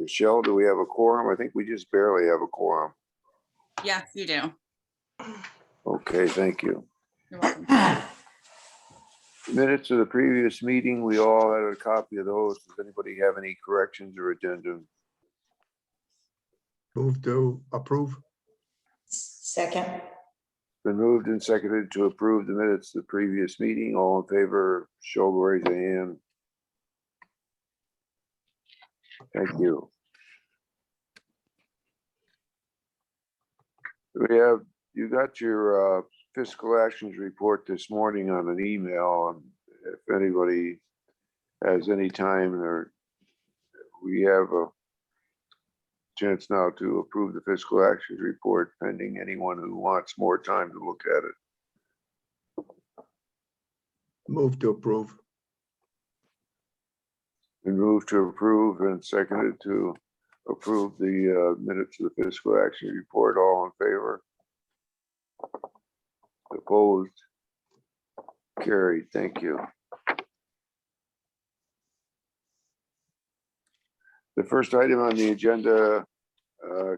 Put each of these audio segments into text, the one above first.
Michelle, do we have a quorum? I think we just barely have a quorum. Yes, you do. Okay, thank you. You're welcome. Minutes of the previous meeting, we all had a copy of those. Does anybody have any corrections or addendum? Move to approve. Second. Been moved and seconded to approve the minutes of the previous meeting. All in favor, show of raise a hand. Thank you. You got your fiscal actions report this morning on an email. And if anybody has any time, or we have a chance now to approve the fiscal actions report pending anyone who wants more time to look at it. Move to approve. Been moved to approve and seconded to approve the minutes of the fiscal action report. All in favor? Opposed? Carried. Thank you. The first item on the agenda,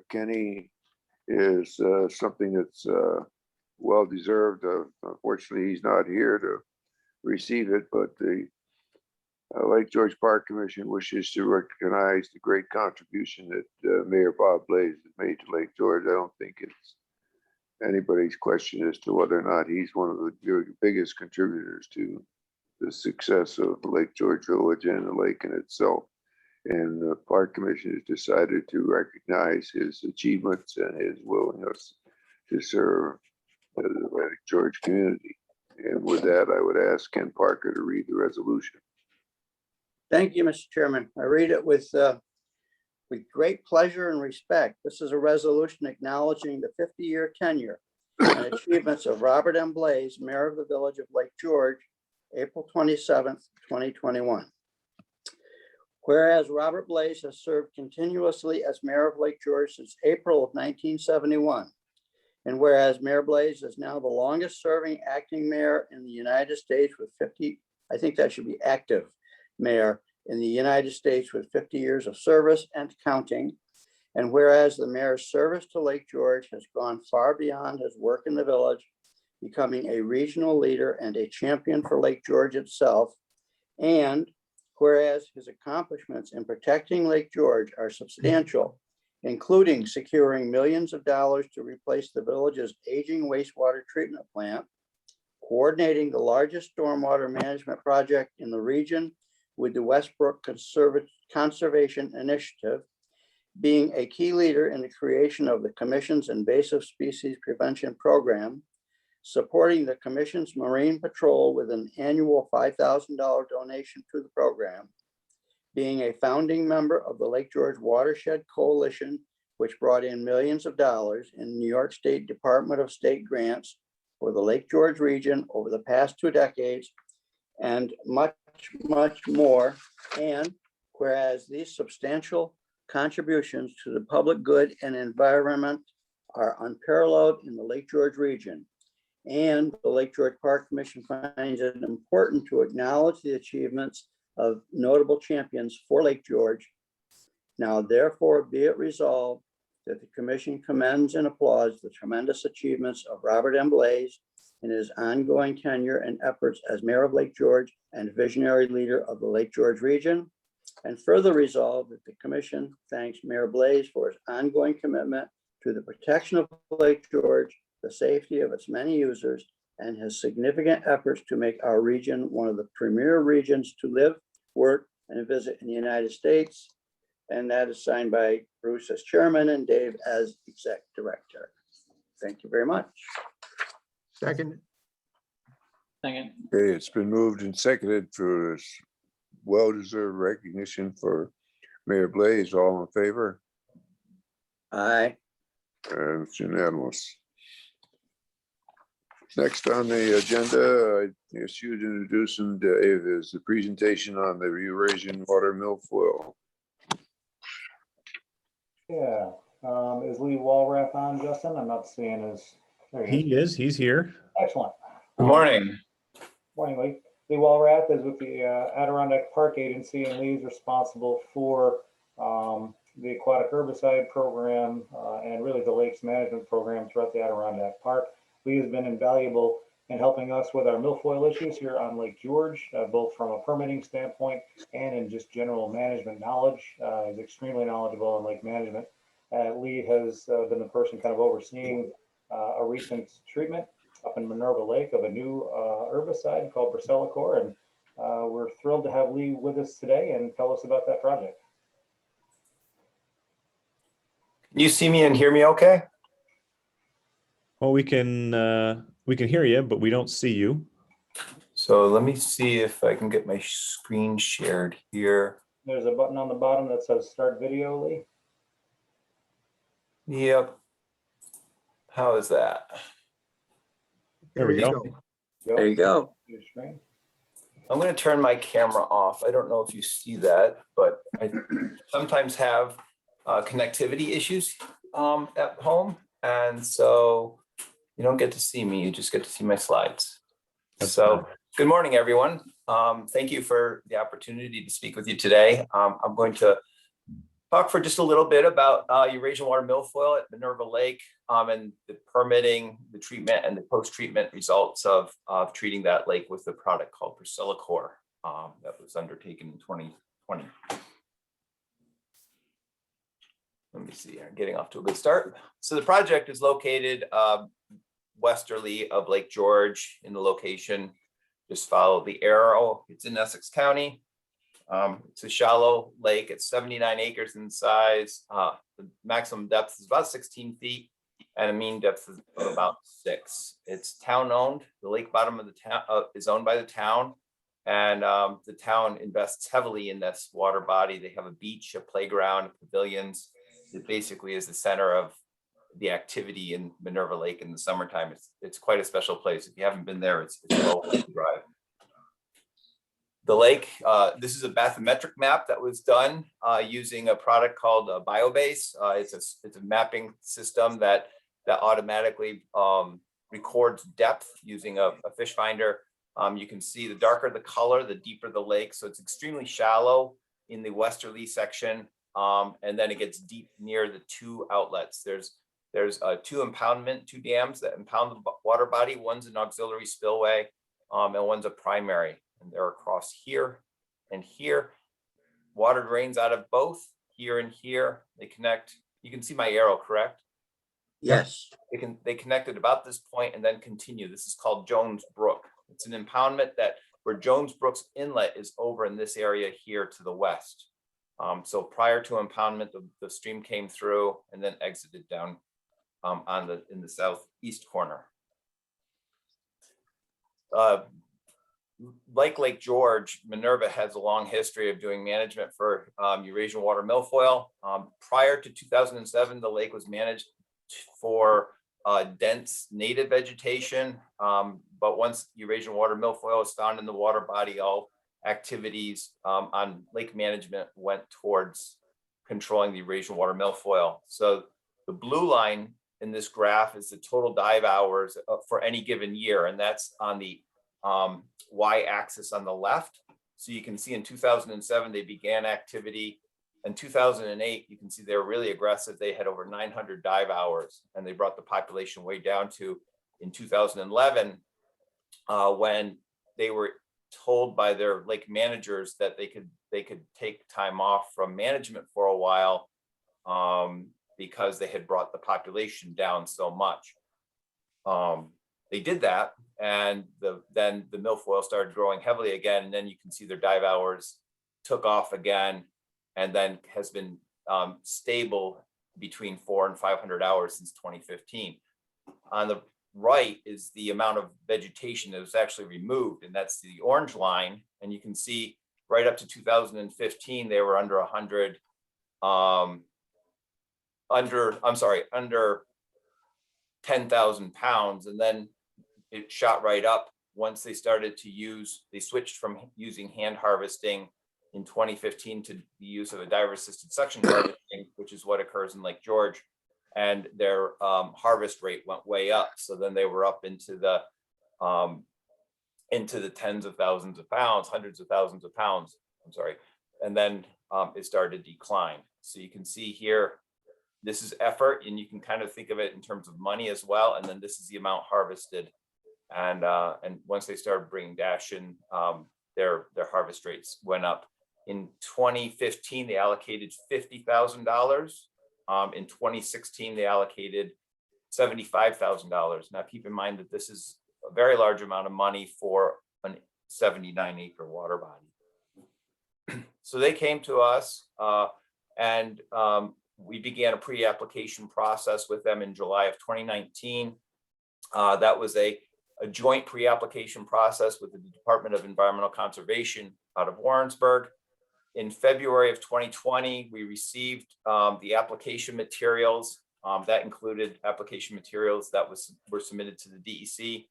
Kenny, is something that's well deserved. Unfortunately, he's not here to receive it, but the Lake George Park Commission wishes to recognize the great contribution that Mayor Bob Blaze has made to Lake George. I don't think it's anybody's question as to whether or not he's one of the biggest contributors to the success of Lake George Village and the lake in itself. And the Park Commission has decided to recognize his achievements and his willingness to serve the Lake George community. And with that, I would ask Ken Parker to read the resolution. Thank you, Mr. Chairman. I read it with great pleasure and respect. This is a resolution acknowledging the 50-year tenure and achievements of Robert M. Blaze, Mayor of the Village of Lake George, April 27th, 2021. Whereas Robert Blaze has served continuously as Mayor of Lake George since April of 1971, and whereas Mayor Blaze is now the longest serving acting mayor in the United States with 50, I think that should be active mayor in the United States with 50 years of service and counting. And whereas the mayor's service to Lake George has gone far beyond his work in the village, becoming a regional leader and a champion for Lake George itself. And whereas his accomplishments in protecting Lake George are substantial, including securing millions of dollars to replace the village's aging wastewater treatment plant, coordinating the largest stormwater management project in the region with the Westbrook Conservation Initiative, being a key leader in the creation of the Commission's invasive species prevention program, supporting the Commission's Marine Patrol with an annual $5,000 donation to the program, being a founding member of the Lake George Watershed Coalition, which brought in millions of dollars in New York State Department of State grants for the Lake George region over the past 2 decades, and much, much more. And whereas these substantial contributions to the public good and environment are unparalleled in the Lake George region, and the Lake George Park Commission finds it important to acknowledge the achievements of notable champions for Lake George. Now, therefore, be it resolved that the Commission commends and applauds the tremendous achievements of Robert M. Blaze in his ongoing tenure and efforts as Mayor of Lake George and visionary leader of the Lake George region. And further resolved that the Commission thanks Mayor Blaze for his ongoing commitment to the protection of Lake George, the safety of its many users, and his significant efforts to make our region one of the premier regions to live, work, and visit in the United States. And that is signed by Bruce as chairman and Dave as exec director. Thank you very much. Second. Okay, it's been moved and seconded for this well-deserved recognition for Mayor Blaze. All in favor? Aye. And it's unanimous. Next on the agenda, I ask you to introduce him, Dave, is the presentation on the Eurasian water milfoil. Yeah, is Lee Walrath on, Justin? I'm not seeing his. There he is. He's here. Excellent. Good morning. Morning, Lee. Lee Walrath is with the Adirondack Park Agency, and Lee is responsible for the aquatic herbicide program, and really the lakes management program throughout the Adirondack Park. Lee has been invaluable in helping us with our milfoil issues here on Lake George, both from a permitting standpoint and in just general management knowledge. He's extremely knowledgeable in lake management. Lee has been the person kind of overseeing a recent treatment up in Minerva Lake of a new herbicide called Bracellacor, and we're thrilled to have Lee with us today and tell us about that project. Can you see me and hear me okay? Well, we can hear you, but we don't see you. So let me see if I can get my screen shared here. There's a button on the bottom that says start video, Lee. Yep. How is that? There we go. There you go. Your screen. I'm going to turn my camera off. I don't know if you see that, but I sometimes have connectivity issues at home. And so you don't get to see me, you just get to see my slides. So good morning, everyone. Thank you for the opportunity to speak with you today. I'm going to talk for just a little bit about Eurasian water milfoil at Minerva Lake and the permitting, the treatment, and the post-treatment results of treating that lake with a product called Bracellacor that was undertaken in 2020. Let me see, I'm getting off to a good start. So the project is located westerly of Lake George in the location. Just follow the arrow. It's in Essex County. It's a shallow lake. It's 79 acres in size. The maximum depth is about 16 feet and a mean depth of about 6. It's town owned. The lake bottom of the town is owned by the town, and the town invests heavily in this water body. They have a beach, a playground, pavilions. It basically is the center of the activity in Minerva Lake in the summertime. It's quite a special place. If you haven't been there, it's well worth the drive. The lake, this is a bathymetric map that was done using a product called BioBase. It's a mapping system that automatically records depth using a fish finder. You can see the darker the color, the deeper the lake. So it's extremely shallow in the westerly section. And then it gets deep near the 2 outlets. There's 2 dams that impound the water body. One's an auxiliary spillway and one's a primary. And they're across here and here. Water drains out of both here and here. They connect. You can see my arrow, correct? Yes. They connect at about this point and then continue. This is called Jones Brook. It's an impoundment where Jones Brook's inlet is over in this area here to the west. So prior to impoundment, the stream came through and then exited down in the southeast corner. Like Lake George, Minerva has a long history of doing management for Eurasian water milfoil. Prior to 2007, the lake was managed for dense native vegetation. But once Eurasian water milfoil was found in the water body, all activities on lake management went towards controlling the Eurasian water milfoil. So the blue line in this graph is the total dive hours for any given year, and that's on the y-axis on the left. So you can see in 2007 they began activity. In 2008, you can see they were really aggressive. They had over 900 dive hours, and they brought the population way down to in 2011 when they were told by their lake managers that they could take time off from management for a while because they had brought the population down so much. They did that, and then the milfoil started growing heavily again, and then you can see their dive hours took off again, and then has been stable between 400 and 500 hours since 2015. On the right is the amount of vegetation that was actually removed, and that's the orange line. And you can see right up to 2015, they were under 100, under 10,000 pounds. And then it shot right up once they started to they switched from using hand harvesting in 2015 to the use of a diver assisted suction harvesting, which is what occurs in Lake George. And their harvest rate went way up. So then they were up into the tens of thousands of pounds, hundreds of thousands of pounds. I'm sorry. and then it started to decline. So you can see here, this is effort, and you can kind of think of it in terms of money as well. And then this is the amount harvested. And once they started bringing dash in, their harvest rates went up. In 2015, they allocated $50,000. In 2016, they allocated $75,000. Now, keep in mind that this is a very large amount of money for a 79-acre water body. So they came to us, and we began a pre-application process with them in July of 2019. That was a joint pre-application process with the Department of Environmental Conservation out of Warrensburg. In February of 2020, we received the application materials. That included application materials that were submitted to the DEC.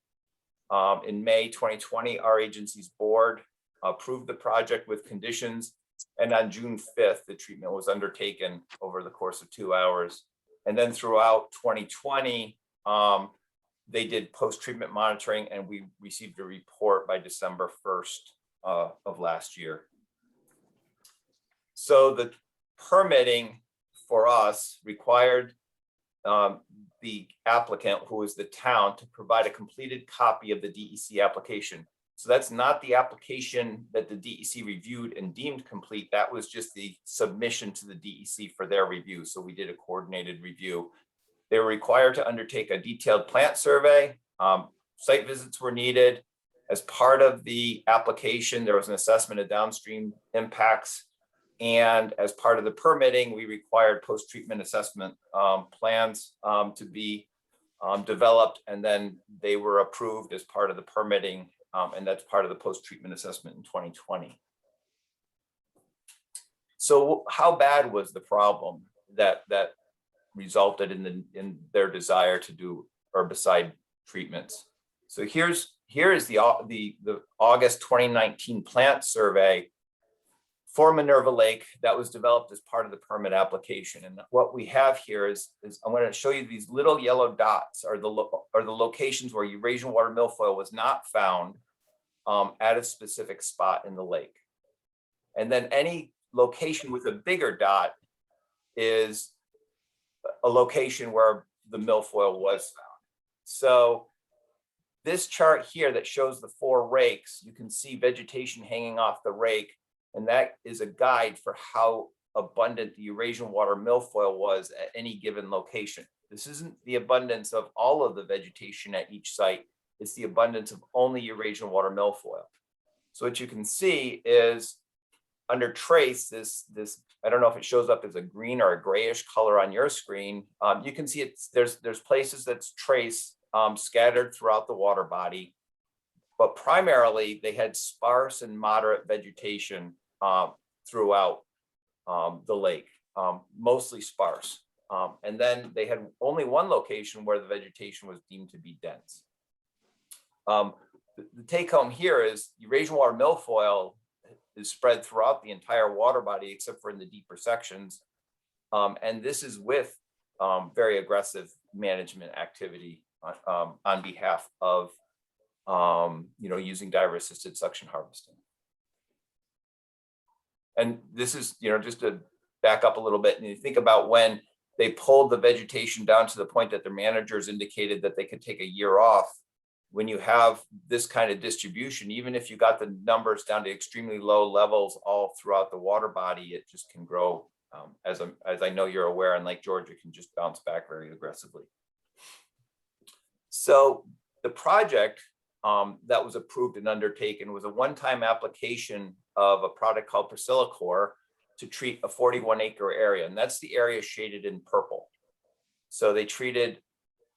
In May 2020, our agency's board approved the project with conditions. And on June 5th, the treatment was undertaken over the course of 2 hours. And then throughout 2020, they did post-treatment monitoring, and we received a report by December 1st of last year. So the permitting for us required the applicant, who is the town, to provide a completed copy of the DEC application. So that's not the application that the DEC reviewed and deemed complete. That was just the submission to the DEC for their review. So we did a coordinated review. They were required to undertake a detailed plant survey. Site visits were needed. As part of the application, there was an assessment of downstream impacts. And as part of the permitting, we required post-treatment assessment plans to be developed, and then they were approved as part of the permitting, and that's part of the post-treatment assessment in 2020. So how bad was the problem that resulted in their desire to do herbicide treatments? So here is the August 2019 plant survey for Minerva Lake that was developed as part of the permit application. And what we have here is I'm going to show you these little yellow dots are the locations where Eurasian water milfoil was not found at a specific spot in the lake. And then any location with a bigger dot is a location where the milfoil was found. So this chart here that shows the 4 rakes, you can see vegetation hanging off the rake. And that is a guide for how abundant the Eurasian water milfoil was at any given location. This isn't the abundance of all of the vegetation at each site. It's the abundance of only Eurasian water milfoil. So what you can see is under trace, this I don't know if it shows up as a green or a grayish color on your screen. You can see there's places that's trace scattered throughout the water body, but primarily they had sparse and moderate vegetation throughout the lake, mostly sparse. And then they had only one location where the vegetation was deemed to be dense. The take home here is Eurasian water milfoil is spread throughout the entire water body, except for in the deeper sections. And this is with very aggressive management activity on behalf of using diver-assisted suction harvesting. And this is, just to back up a little bit, and you think about when they pulled the vegetation down to the point that their managers indicated that they could take a year off. When you have this kind of distribution, even if you got the numbers down to extremely low levels all throughout the water body, it just can grow. As I know you're aware, in Lake George, it can just bounce back very aggressively. So the project that was approved and undertaken was a one-time application of a product called Priscillacor to treat a 41-acre area, and that's the area shaded in purple. So they treated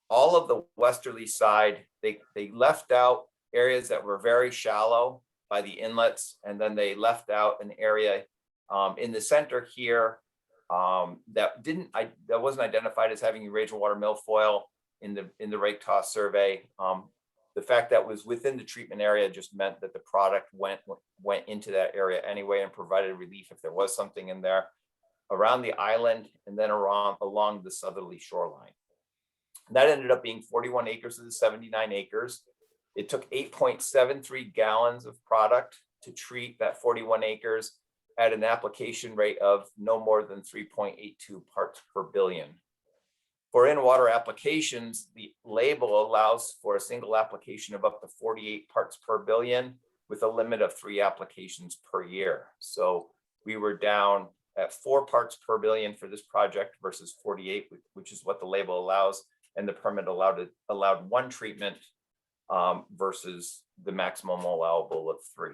all of the westerly side. They left out areas that were very shallow by the inlets, and then they left out an area in the center here that wasn't identified as having Eurasian water milfoil in the rake toss survey. The fact that it was within the treatment area just meant that the product went into that area anyway and provided relief if there was something in there around the island and then along the southerly shoreline. That ended up being 41 acres of the 79 acres. It took 8.73 gallons of product to treat that 41 acres. at an application rate of no more than 3.82 parts per billion. For in-water applications, the label allows for a single application of up to 48 parts per billion with a limit of 3 applications per year. So we were down at 4 parts per billion for this project versus 48, which is what the label allows. And the permit allowed 1 treatment versus the maximum allowable of 3.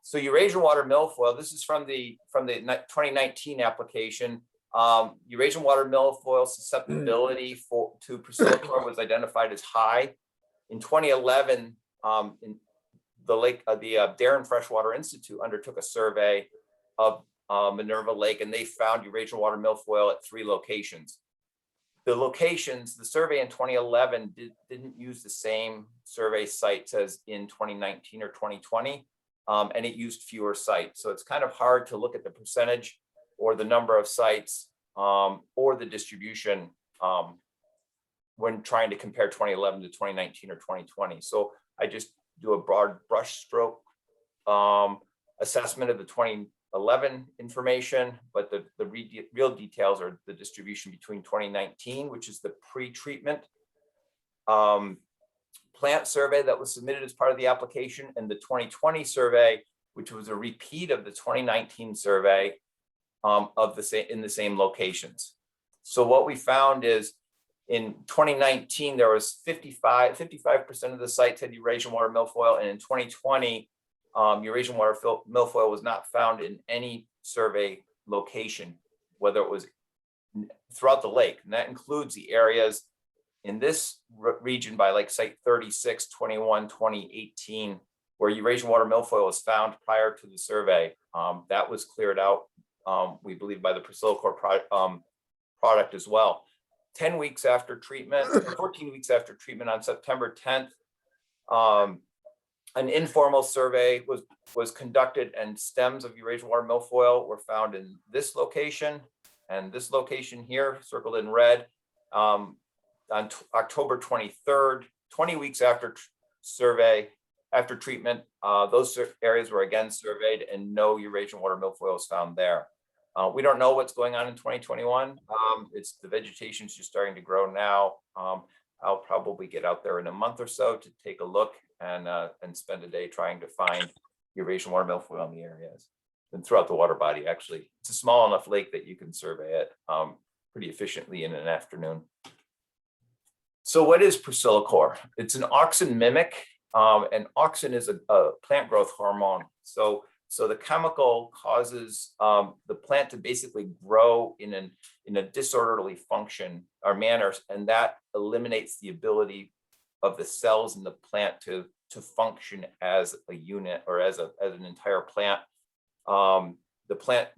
So Eurasian water milfoil, this is from the 2019 application. Eurasian water milfoil susceptibility to Priscillochlor was identified as high. In 2011, in the Darren Freshwater Institute undertook a survey of Minerva Lake, and they found Eurasian water milfoil at 3 locations. The locations, the survey in 2011 didn't use the same survey sites as in 2019 or 2020. And it used fewer sites. So it's kind of hard to look at the percentage or the number of sites or the distribution when trying to compare 2011 to 2019 or 2020. So I just do a broad brush stroke assessment of the 2011 information, but the real details are the distribution between 2019, which is the pre-treatment plant survey that was submitted as part of the application, and the 2020 survey, which was a repeat of the 2019 survey in the same locations. So what we found is in 2019, there was 55% of the sites had Eurasian water milfoil, and in 2020, Eurasian water milfoil was not found in any survey location, whether it was throughout the lake, and that includes the areas in this region by like site 36, 21, 2018, where Eurasian water milfoil was found prior to the survey. That was cleared out, we believe, by the Priscillochlor product as well. 10 weeks after treatment, 14 weeks after treatment on September 10th, an informal survey was conducted, and stems of Eurasian water milfoil were found in this location and this location here, circled in red. On October 23rd, 20 weeks after treatment, those areas were again surveyed, and no Eurasian water milfoil was found there. We don't know what's going on in 2021. It's the vegetation's just starting to grow now. I'll probably get out there in a month or so to take a look and spend a day trying to find Eurasian water milfoil in the areas and throughout the water body. Actually, it's a small enough lake that you can survey it pretty efficiently in an afternoon. So what is Priscillochlor? It's an auxin mimic, and auxin is a plant growth hormone. So the chemical causes the plant to basically grow in a disorderly function or manner, and that eliminates the ability of the cells in the plant to function as a unit or as an entire plant. The plant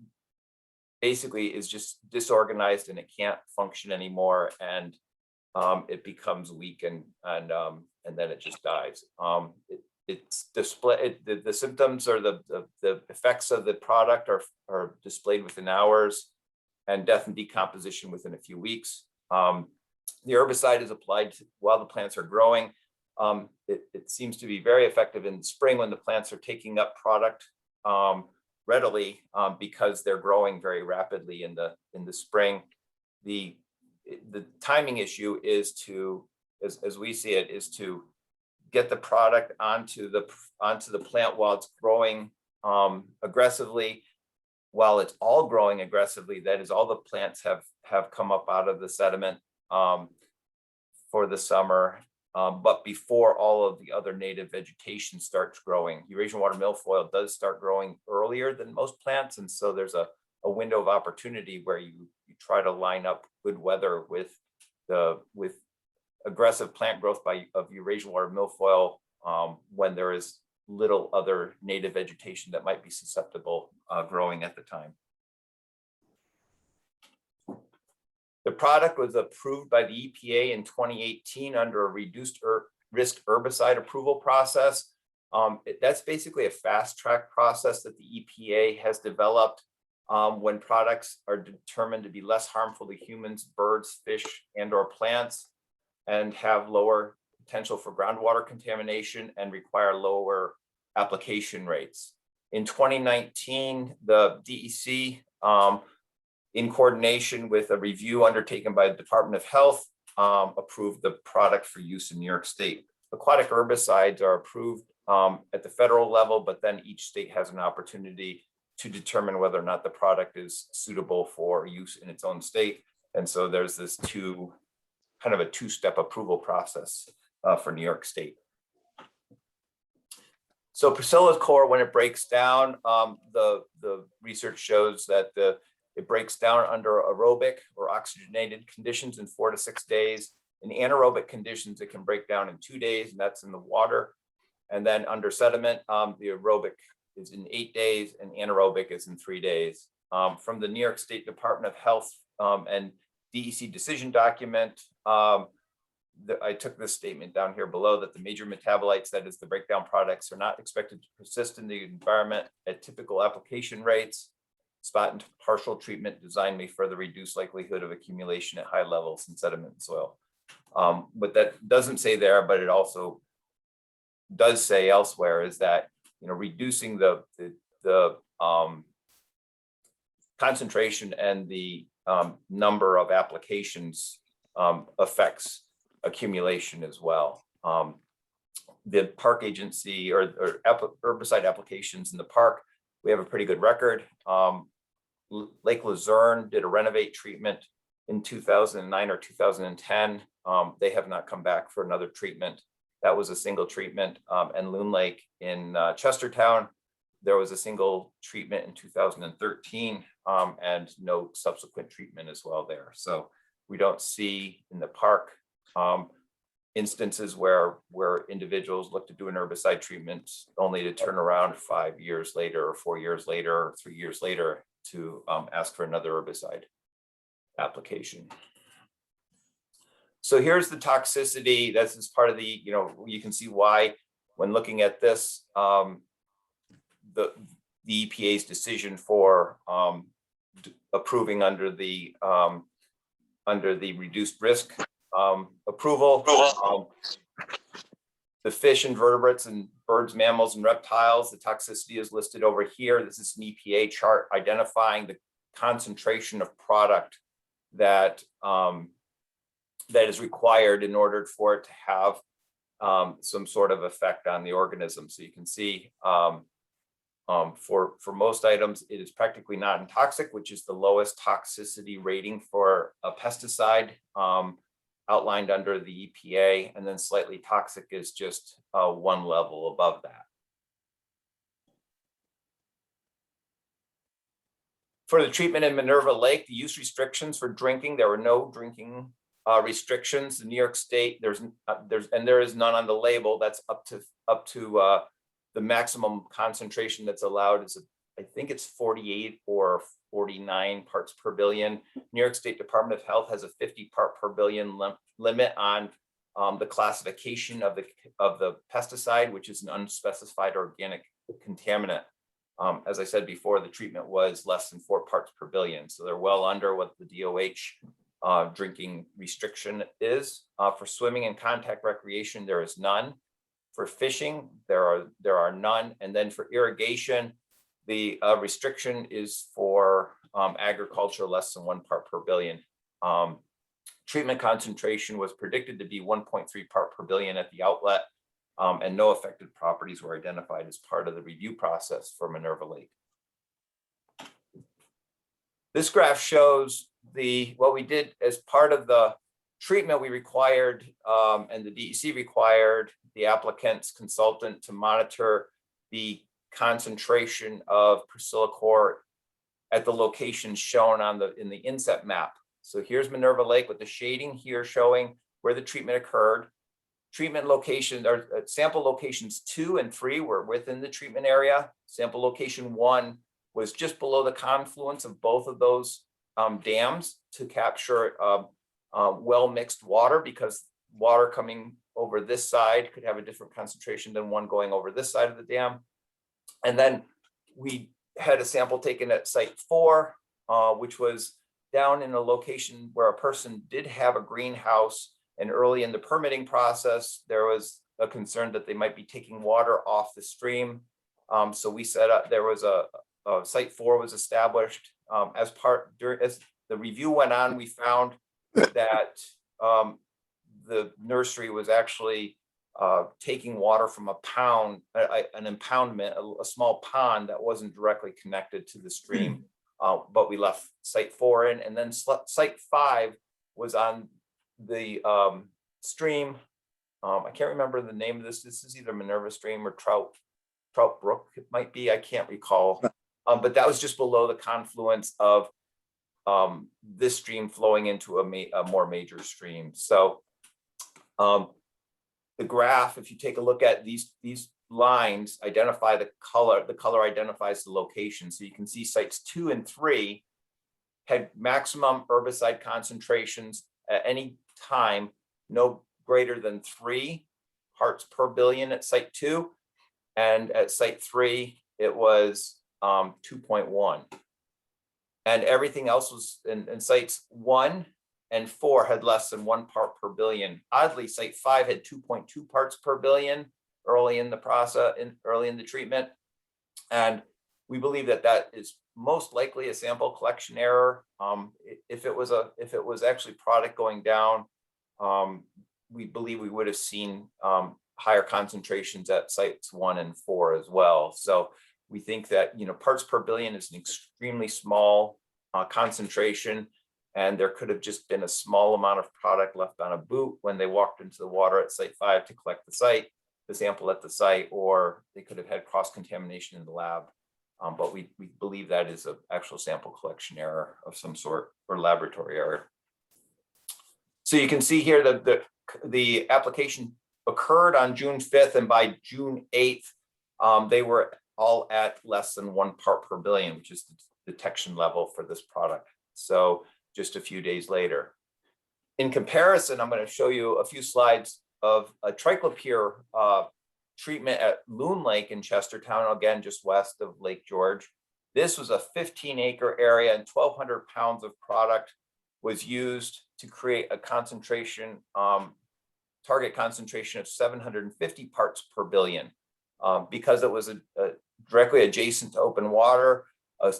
basically is just disorganized and it can't function anymore, and it becomes weak and then it just dies. The symptoms or the effects of the product are displayed within hours, and death and decomposition within a few weeks. The herbicide is applied while the plants are growing. It seems to be very effective in the spring when the plants are taking up product readily because they're growing very rapidly in the spring. The timing issue is to, as we see it, is to get the product onto the plant while it's growing aggressively. While it's all growing aggressively, that is, all the plants have come up out of the sediment for the summer, but before all of the other native vegetation starts growing. Eurasian water milfoil does start growing earlier than most plants, and so there's a window of opportunity where you try to line up good weather with aggressive plant growth of Eurasian water milfoil when there is little other native vegetation that might be susceptible growing at the time. The product was approved by the EPA in 2018 under a reduced risk herbicide approval process. That's basically a fast track process that the EPA has developed when products are determined to be less harmful to humans, birds, fish, and/or plants, and have lower potential for groundwater contamination and require lower application rates. In 2019, the DEC, in coordination with a review undertaken by the Department of Health, approved the product for use in New York State. Aquatic herbicides are approved at the federal level, but then each state has an opportunity to determine whether or not the product is suitable for use in its own state. And so there's this kind of a two-step approval process for New York State. So Priscilla's core, when it breaks down, the research shows that it breaks down under aerobic or oxygenated conditions in 4 to 6 days. In anaerobic conditions, it can break down in 2 days, and that's in the water. And then under sediment, the aerobic is in 8 days and anaerobic is in 3 days. From the New York State Department of Health and DEC decision document, I took this statement down here below, that the major metabolites, that is the breakdown products, are not expected to persist in the environment at typical application rates. Spot and partial treatment design may further reduce likelihood of accumulation at high levels in sediment and soil. What that doesn't say there, but it also does say elsewhere, is that reducing the concentration and the number of applications affects accumulation as well. The park agency or herbicide applications in the park, we have a pretty good record. Lake Luzerne did a renovate treatment in 2009 or 2010. They have not come back for another treatment. That was a single treatment. And Loon Lake in Chestertown, there was a single treatment in 2013 and no subsequent treatment as well there. So we don't see in the park instances where individuals look to do an herbicide treatment only to turn around 5 years later or 4 years later or 3 years later to ask for another herbicide application. So here's the toxicity. This is part of the, you can see why when looking at this, the EPA's decision for approving under the reduced risk approval. The fish, invertebrates, and birds, mammals, and reptiles, the toxicity is listed over here. This is an EPA chart identifying the concentration of product that is required in order for it to have some sort of effect on the organism. So you can see for most items, it is practically non-toxic, which is the lowest toxicity rating for a pesticide outlined under the EPA, and then slightly toxic is just one level above that. For the treatment in Minerva Lake, the use restrictions for drinking, there were no drinking restrictions. In New York State, there is none on the label. That's up to the maximum concentration that's allowed is, I think it's 48 or 49 parts per billion. New York State Department of Health has a 50 part per billion limit on the classification of the pesticide, which is an unspecified organic contaminant. As I said before, the treatment was less than 4 parts per billion. So they're well under what the DOH drinking restriction is. For swimming and contact recreation, there is none. For fishing, there are none. And then for irrigation, the restriction is for agriculture less than 1 part per billion. Treatment concentration was predicted to be 1.3 part per billion at the outlet, and no affected properties were identified as part of the review process for Minerva Lake. This graph shows what we did as part of the treatment. We required, and the DEC required, the applicant's consultant to monitor the concentration of Priscillacor at the locations shown in the inset map. So here's Minerva Lake with the shading here showing where the treatment occurred. Treatment location, or sample locations 2 and 3 were within the treatment area. Sample location 1 was just below the confluence of both of those dams to capture well mixed water, because water coming over this side could have a different concentration than one going over this side of the dam. And then we had a sample taken at site 4, which was down in a location where a person did have a greenhouse. And early in the permitting process, there was a concern that they might be taking water off the stream. So we set up, there was a site 4 was established as the review went on. We found that the nursery was actually taking water from a pound, an impoundment, a small pond that wasn't directly connected to the stream. But we left site 4 in, and then site 5 was on the stream. I can't remember the name of this. This is either Minerva Stream or Trout Brook. It might be. I can't recall. But that was just below the confluence of this stream flowing into a more major stream. So the graph, if you take a look at these lines, identify the color identifies the location. So you can see sites 2 and 3 had maximum herbicide concentrations at any time, no greater than 3 parts per billion at site 2. And at site 3, it was 2.1. And everything else was in sites 1 and 4 had less than 1 part per billion. Oddly, site 5 had 2.2 parts per billion early in the process, early in the treatment. And we believe that that is most likely a sample collection error. If it was actually product going down, we believe we would have seen higher concentrations at sites 1 and 4 as well. So we think that, parts per billion is an extremely small concentration, and there could have just been a small amount of product left on a boot when they walked into the water at site 5 to collect the sample at the site, or they could have had cross-contamination in the lab. But we believe that is an actual sample collection error of some sort, or laboratory error. So you can see here that the application occurred on June 5th, and by June 8th, they were all at less than 1 part per billion, which is the detection level for this product. So just a few days later. In comparison, I'm going to show you a few slides of a Triclopia treatment at Loon Lake in Chestertown, again, just west of Lake George. This was a 15-acre area, and 1,200 pounds of product was used to create a concentration, target concentration of 750 parts per billion. Because it was directly adjacent to open water,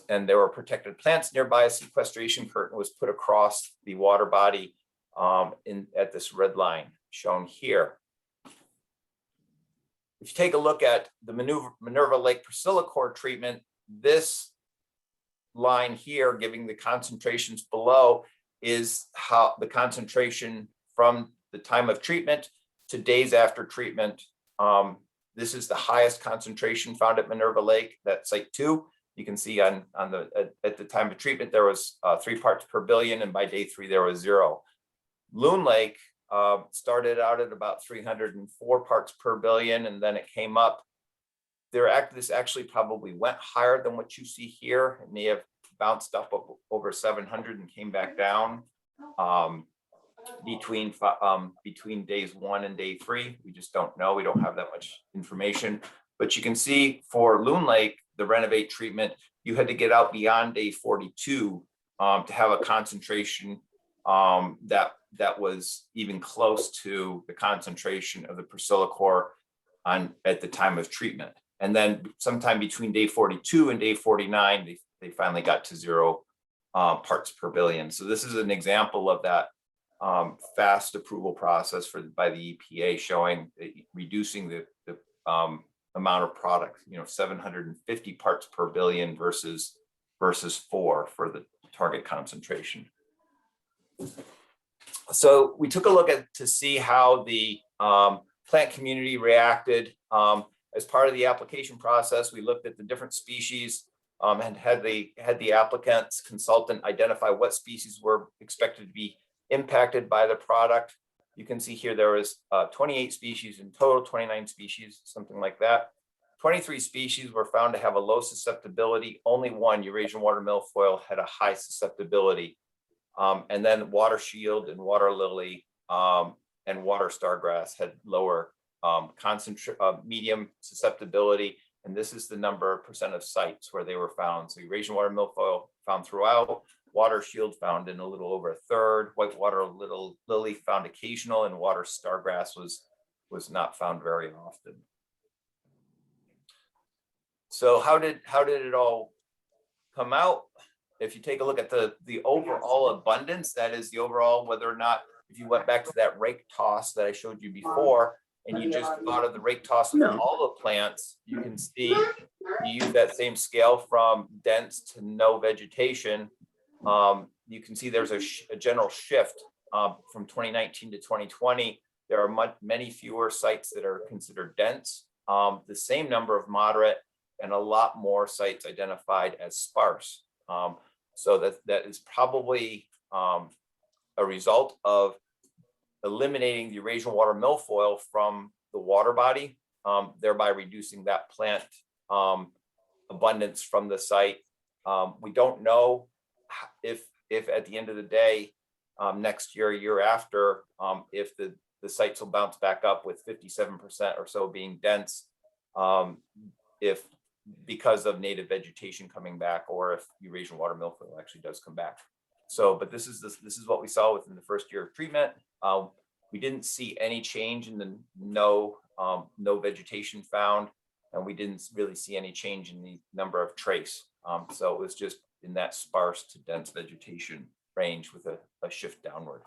and there were protected plants nearby, a sequestration curtain was put across the water body at this red line shown here. If you take a look at the Minerva Lake Priscilla treatment, this line here giving the concentrations below is how the concentration from the time of treatment to days after treatment. This is the highest concentration found at Minerva Lake, that's site 2. You can see at the time of treatment, there was 3 parts per billion, and by day 3, there was 0. Loon Lake started out at about 304 parts per billion, and then it came up. This actually probably went higher than what you see here. It may have bounced up over 700 and came back down between days 1 and day 3. We just don't know. We don't have that much information. But you can see for Loon Lake, the Renovate treatment, you had to get out beyond day 42 to have a concentration that was even close to the concentration of the Priscilla at the time of treatment. And then sometime between day 42 and day 49, they finally got to 0 parts per billion. So this is an example of that fast approval process by the EPA, showing reducing the amount of product, 750 parts per billion versus 4 for the target concentration. So we took a look to see how the plant community reacted. As part of the application process, we looked at the different species and had the applicant's consultant identify what species were expected to be impacted by the product. You can see here there was 28 species in total, 29 species, something like that. 23 species were found to have a low susceptibility. Only one, Eurasian water milfoil, had a high susceptibility. And then water shield and water lily and water stargrass had lower medium susceptibility. And this is the percent of sites where they were found. So Eurasian water milfoil found throughout, water shield found in a little over a third, white water lily found occasional, and water stargrass was was not found very often. So how did it all come out? If you take a look at the overall abundance, that is the overall, whether or not, if you went back to that rake toss that I showed you before, and you just thought of the rake toss of all the plants, you can see you use that same scale from dense to no vegetation. You can see there's a general shift from 2019 to 2020. There are many fewer sites that are considered dense, the same number of moderate, and a lot more sites identified as sparse. So that is probably a result of eliminating the Eurasian water milfoil from the water body, thereby reducing that plant abundance from the site. We don't know if at the end of the day, next year after, if the sites will bounce back up with 57% or so being dense, if because of native vegetation coming back, or if Eurasian water milfoil actually does come back. So, but this is what we saw within the first year of treatment. We didn't see any change in the no vegetation found, and we didn't really see any change in the number of trace. So it was just in that sparse to dense vegetation range with a shift downward.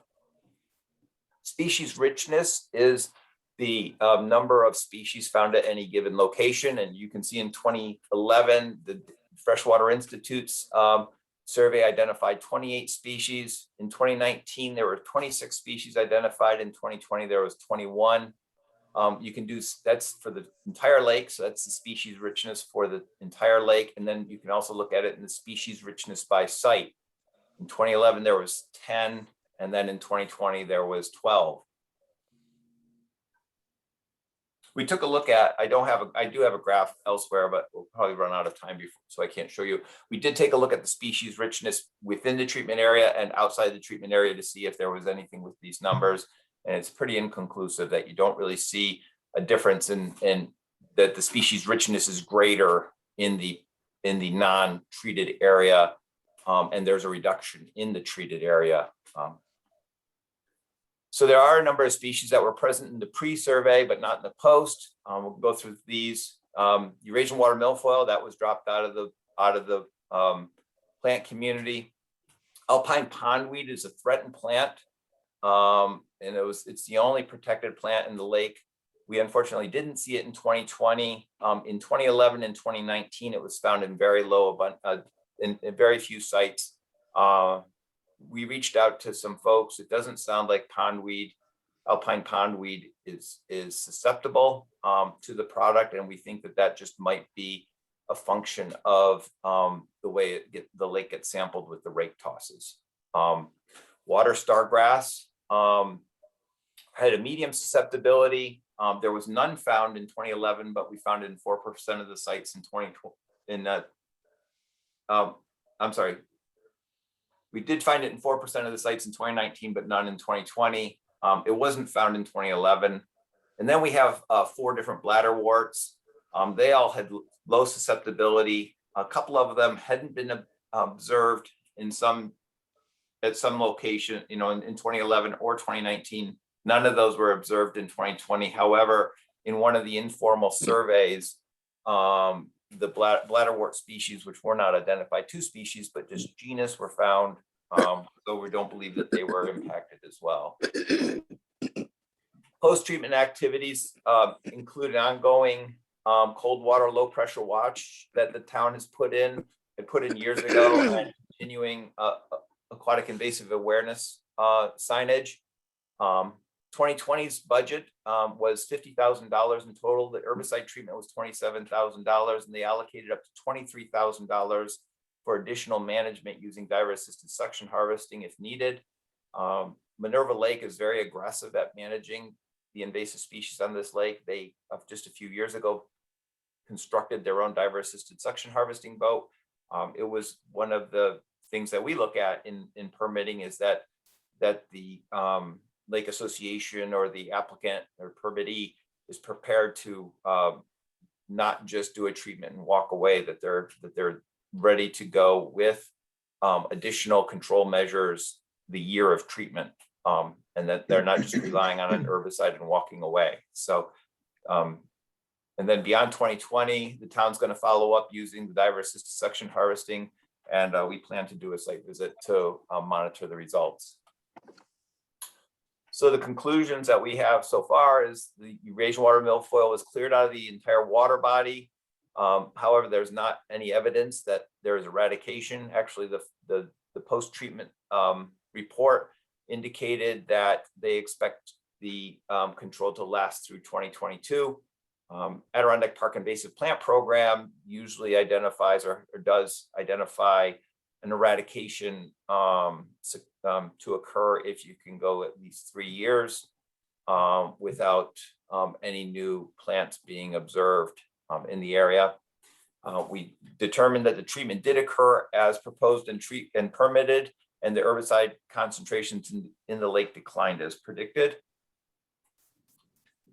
Species richness is the number of species found at any given location. And you can see in 2011, the Freshwater Institute's survey identified 28 species. In 2019, there were 26 species identified. In 2020, there was 21. You can do, that's for the entire lake. So that's the species richness for the entire lake. And then you can also look at it in the species richness by site. In 2011, there was 10. And then in 2020, there was 12. We took a look at, I do have a graph elsewhere, but we'll probably run out of time before, so I can't show you. We did take a look at the species richness within the treatment area and outside the treatment area to see if there was anything with these numbers. And it's pretty inconclusive that you don't really see a difference in that the species richness is greater in the non-treated area. And there's a reduction in the treated area. So there are a number of species that were present in the pre-survey, but not in the post. We'll go through these. Eurasian water milfoil, that was dropped out of the plant community. Alpine pondweed is a threatened plant, and it's the only protected plant in the lake. We unfortunately didn't see it in 2020. In 2011 and 2019, it was found in very low in very few sites. We reached out to some folks. It doesn't sound like alpine pondweed is susceptible to the product, and we think that just might be a function of the way the lake gets sampled with the rake tosses. Water stargrass had a medium susceptibility. There was none found in 2011, but we found it in 4% of the sites in 2020. I'm sorry. We did find it in 4% of the sites in 2019, but none in 2020. It wasn't found in 2011. And then we have 4 different bladder warts. They all had low susceptibility. A couple of them hadn't been observed at some location, in 2011 or 2019. None of those were observed in 2020. However, in one of the informal surveys, the bladder wart species, which were not identified, 2 species, but just genus were found. So we don't believe that they were impacted as well. Post-treatment activities include an ongoing cold water, low pressure watch that the town has put in years ago, and continuing aquatic invasive awareness signage. 2020's budget was $50,000 in total. The herbicide treatment was $27,000, and they allocated up to $23,000 for additional management using diver-assisted suction harvesting if needed. Minerva Lake is very aggressive at managing the invasive species on this lake. They, just a few years ago, constructed their own diver-assisted suction harvesting boat. It was one of the things that we look at in permitting is that the Lake Association or the applicant or permittee is prepared to not just do a treatment and walk away, that they're ready to go with additional control measures the year of treatment. and that they're not just relying on an herbicide and walking away. So, and then beyond 2020, the town's going to follow up using the diver assisted suction harvesting, and we plan to do a site visit to monitor the results. So the conclusions that we have so far is the Eurasian water milfoil was cleared out of the entire water body. However, there's not any evidence that there is eradication. Actually, the post-treatment report indicated that they expect the control to last through 2022. Adirondack Park Invasive Plant Program usually identifies or does identify an eradication to occur if you can go at least 3 years without any new plants being observed in the area. We determined that the treatment did occur as proposed and permitted, and the herbicide concentrations in the lake declined as predicted.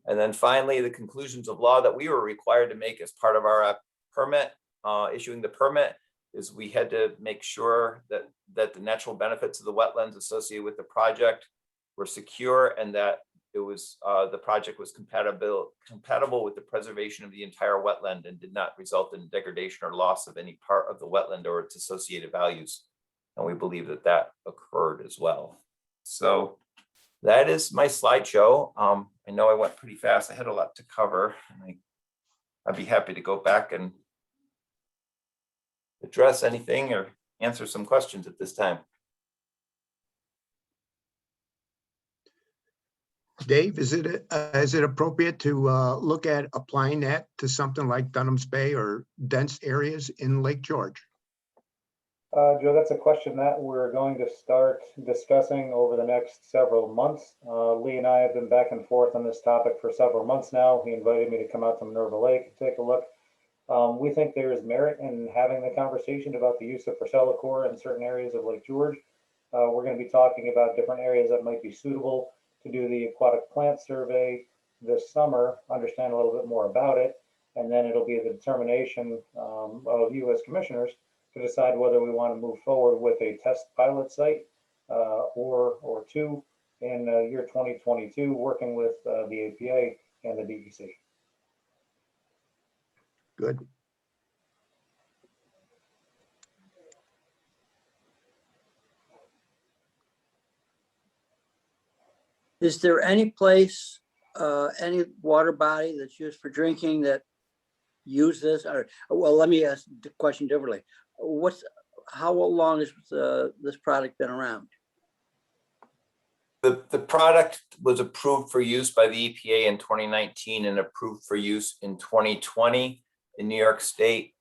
And then finally, the conclusions of law that we were required to make as part of our permit, issuing the permit, is we had to make sure that the natural benefits of the wetlands associated with the project were secure, and that it was the project was compatible with the preservation of the entire wetland and did not result in degradation or loss of any part of the wetland or its associated values. And we believe that that occurred as well. So that is my slideshow. I know I went pretty fast. I had a lot to cover, and I'd be happy to go back and address anything or answer some questions at this time. Dave, is it appropriate to look at applying that to something like Dunham's Bay or dense areas in Lake George? Joe, that's a question that we're going to start discussing over the next several months. Lee and I have been back and forth on this topic for several months now. He invited me to come out to Minerva Lake and take a look. We think there is merit in having the conversation about the use of Priscilla in certain areas of Lake George. We're going to be talking about different areas that might be suitable to do the aquatic plant survey this summer, understand a little bit more about it, and then it'll be the determination of you as commissioners to decide whether we want to move forward with a test pilot site or two in year 2022, working with the APA and the DEC. Good. Is there any place, any water body that's used for drinking that use this? Or, well, let me ask the question differently. How long has this product been around? The product was approved for use by the EPA in 2019 and approved for use in 2020 in New York State.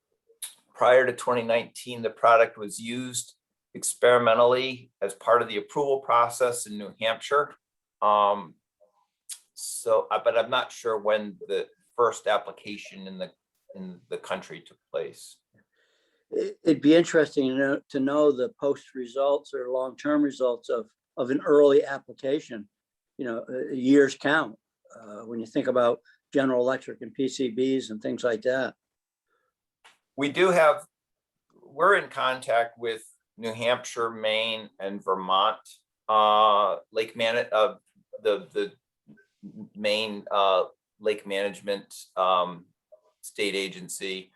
Prior to 2019, the product was used experimentally as part of the approval process in New Hampshire. But I'm not sure when the first application in the country took place. It'd be interesting to know the post results or long-term results of an early application. You know, years count when you think about General Electric and PCBs and things like that. We're in contact with New Hampshire, Maine, and Vermont, the Maine Lake Management State Agency.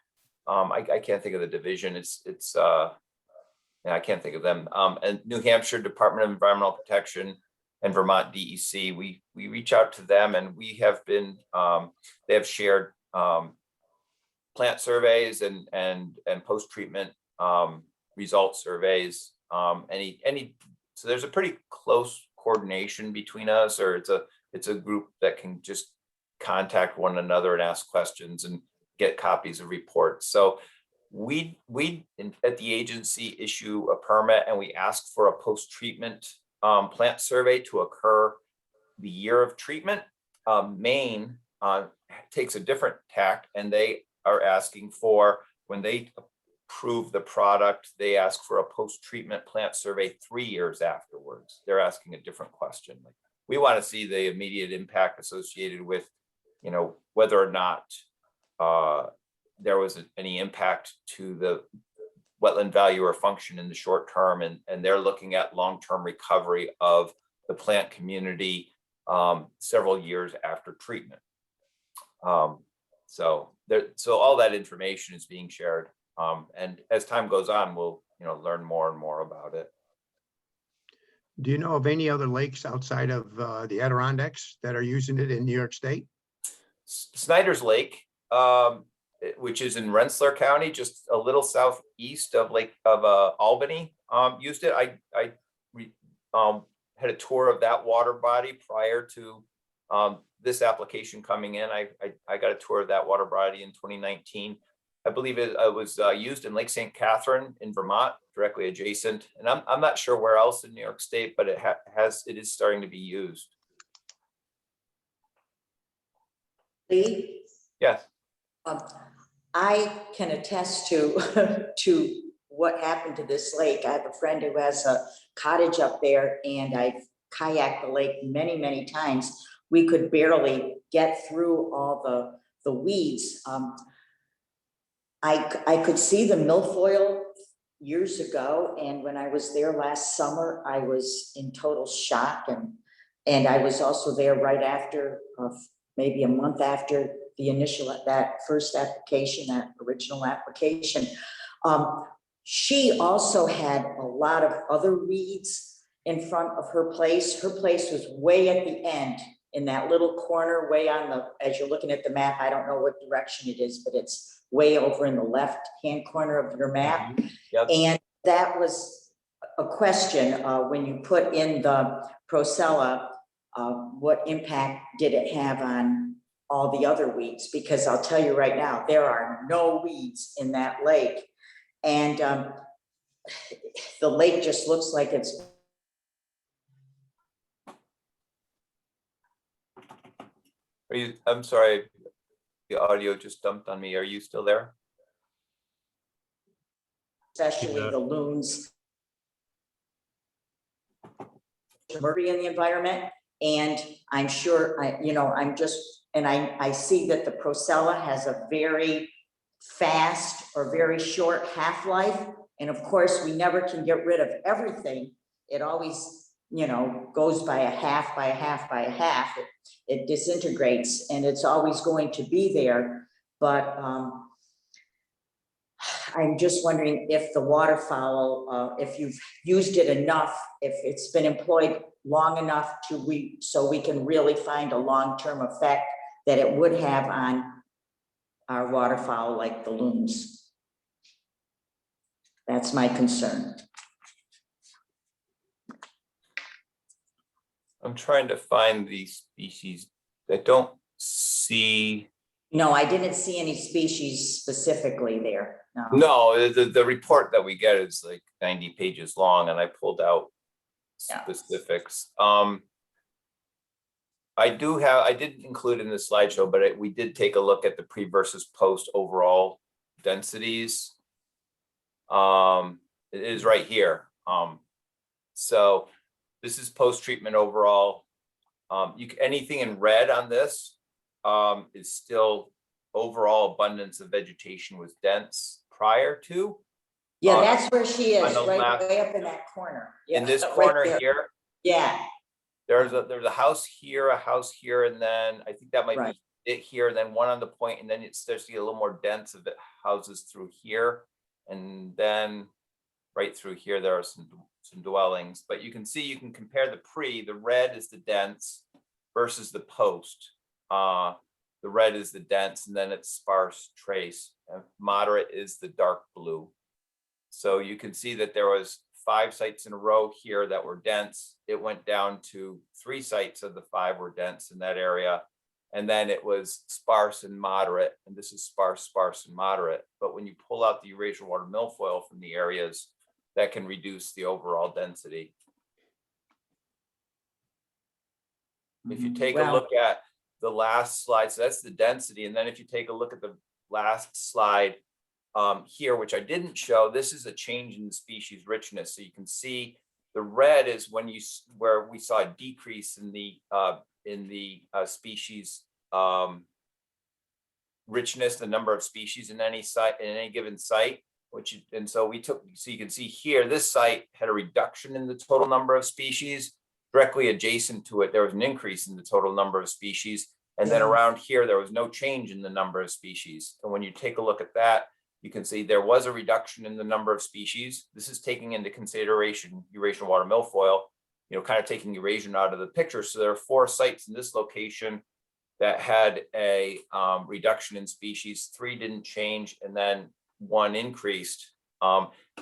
I can't think of the division. I can't think of them. And New Hampshire Department of Environmental Protection and Vermont DEC. We reach out to them, and we have been. They have shared plant surveys and post treatment result surveys. So there's a pretty close coordination between us, or it's a group that can just contact one another and ask questions and get copies of reports. So we at the agency issue a permit, and we ask for a post-treatment plant survey to occur the year of treatment. Maine takes a different tack, and they are asking for, when they approve the product, they ask for a post-treatment plant survey 3 years afterwards. They're asking a different question. Like, we want to see the immediate impact associated with, whether or not there was any impact to the wetland value or function in the short term, and they're looking at long-term recovery of the plant community several years after treatment. So all that information is being shared. And as time goes on, we'll learn more and more about it. Do you know of any other lakes outside of the Adirondacks that are using it in New York State? Snyder's Lake, which is in Rensselaer County, just a little southeast of Albany, used it. I had a tour of that water body prior to this application coming in. I got a tour of that water body in 2019. I believe it was used in Lake St. Catherine in Vermont, directly adjacent. And I'm not sure where else in New York State, but it is starting to be used. Lee, Yes. I can attest to to what happened to this lake. I have a friend who has a cottage up there, and I've kayaked the lake many, many times. We could barely get through all the weeds. I could see the milfoil years ago, and when I was there last summer, I was in total shock, and I was also there right after, maybe a month after that first application, that original application. She also had a lot of other weeds in front of her place. Her place was way at the end in that little corner, way on as you're looking at the map, I don't know what direction it is, but it's way over in the left-hand corner of your map. Yep. And that was a question when you put in the Procella, what impact did it have on all the other weeds? Because I'll tell you right now, there are no weeds in that lake. And the lake just looks like it's. I'm sorry, the audio just dumped on me. Are you still there? Especially the loons. Mercury in the environment. And I'm sure, I see that the Procella has a very fast or very short half-life. And of course, we never can get rid of everything. It always, goes by a half, by a half, by a half. It disintegrates, and it's always going to be there. But I'm just wondering if the waterfowl, if you've used it enough, if it's been employed long enough so we can really find a long-term effect that it would have on our waterfowl like the loons. That's my concern. I'm trying to find the species. I don't see. No, I didn't see any species specifically there. No. No, the report that we get is like 90 pages long, and I pulled out specifics. I didn't include in the slideshow, but we did take a look at the pre versus post overall densities. It is right here. So this is post treatment overall. Anything in red on this is still overall abundance of vegetation was dense prior to. Yeah, that's where she is, on the right left, way up in that corner. in this right corner there. here. Yeah. There's a house here, and then I think that might Right. be it here, and then one on the point, and then it starts to get a little more dense of houses through here, and then right through here there are some dwellings. But you can compare the red is the dense versus the post. The red is the dense, and then it's sparse trace. And moderate is the dark blue. So you can see that there was 5 sites in a row here that were dense. It went down to 3 sites of the 5 were dense in that area. And then it was sparse and moderate, and this is sparse, sparse, and moderate. But when you pull out the Eurasian water milfoil from the areas, that can reduce the overall density. If you take a look at the last slide, so that's the density. And then if you take a look at the last slide here, which I didn't show, this is a change in the species richness. So you can see the red is where we saw a decrease in the species richness, the number of species in any site, in any given site. So you can see here, this site had a reduction in the total number of species. directly adjacent to it, there was an increase in the total number of species. And then Yeah. around here, there was no change in the number of species. And when you take a look at that, you can see there was a reduction in the number of species. This is taking into consideration Eurasian water milfoil, kind of taking Eurasian out of the picture. So there are 4 sites in this location that had a reduction in species, 3 didn't change, and then 1 increased.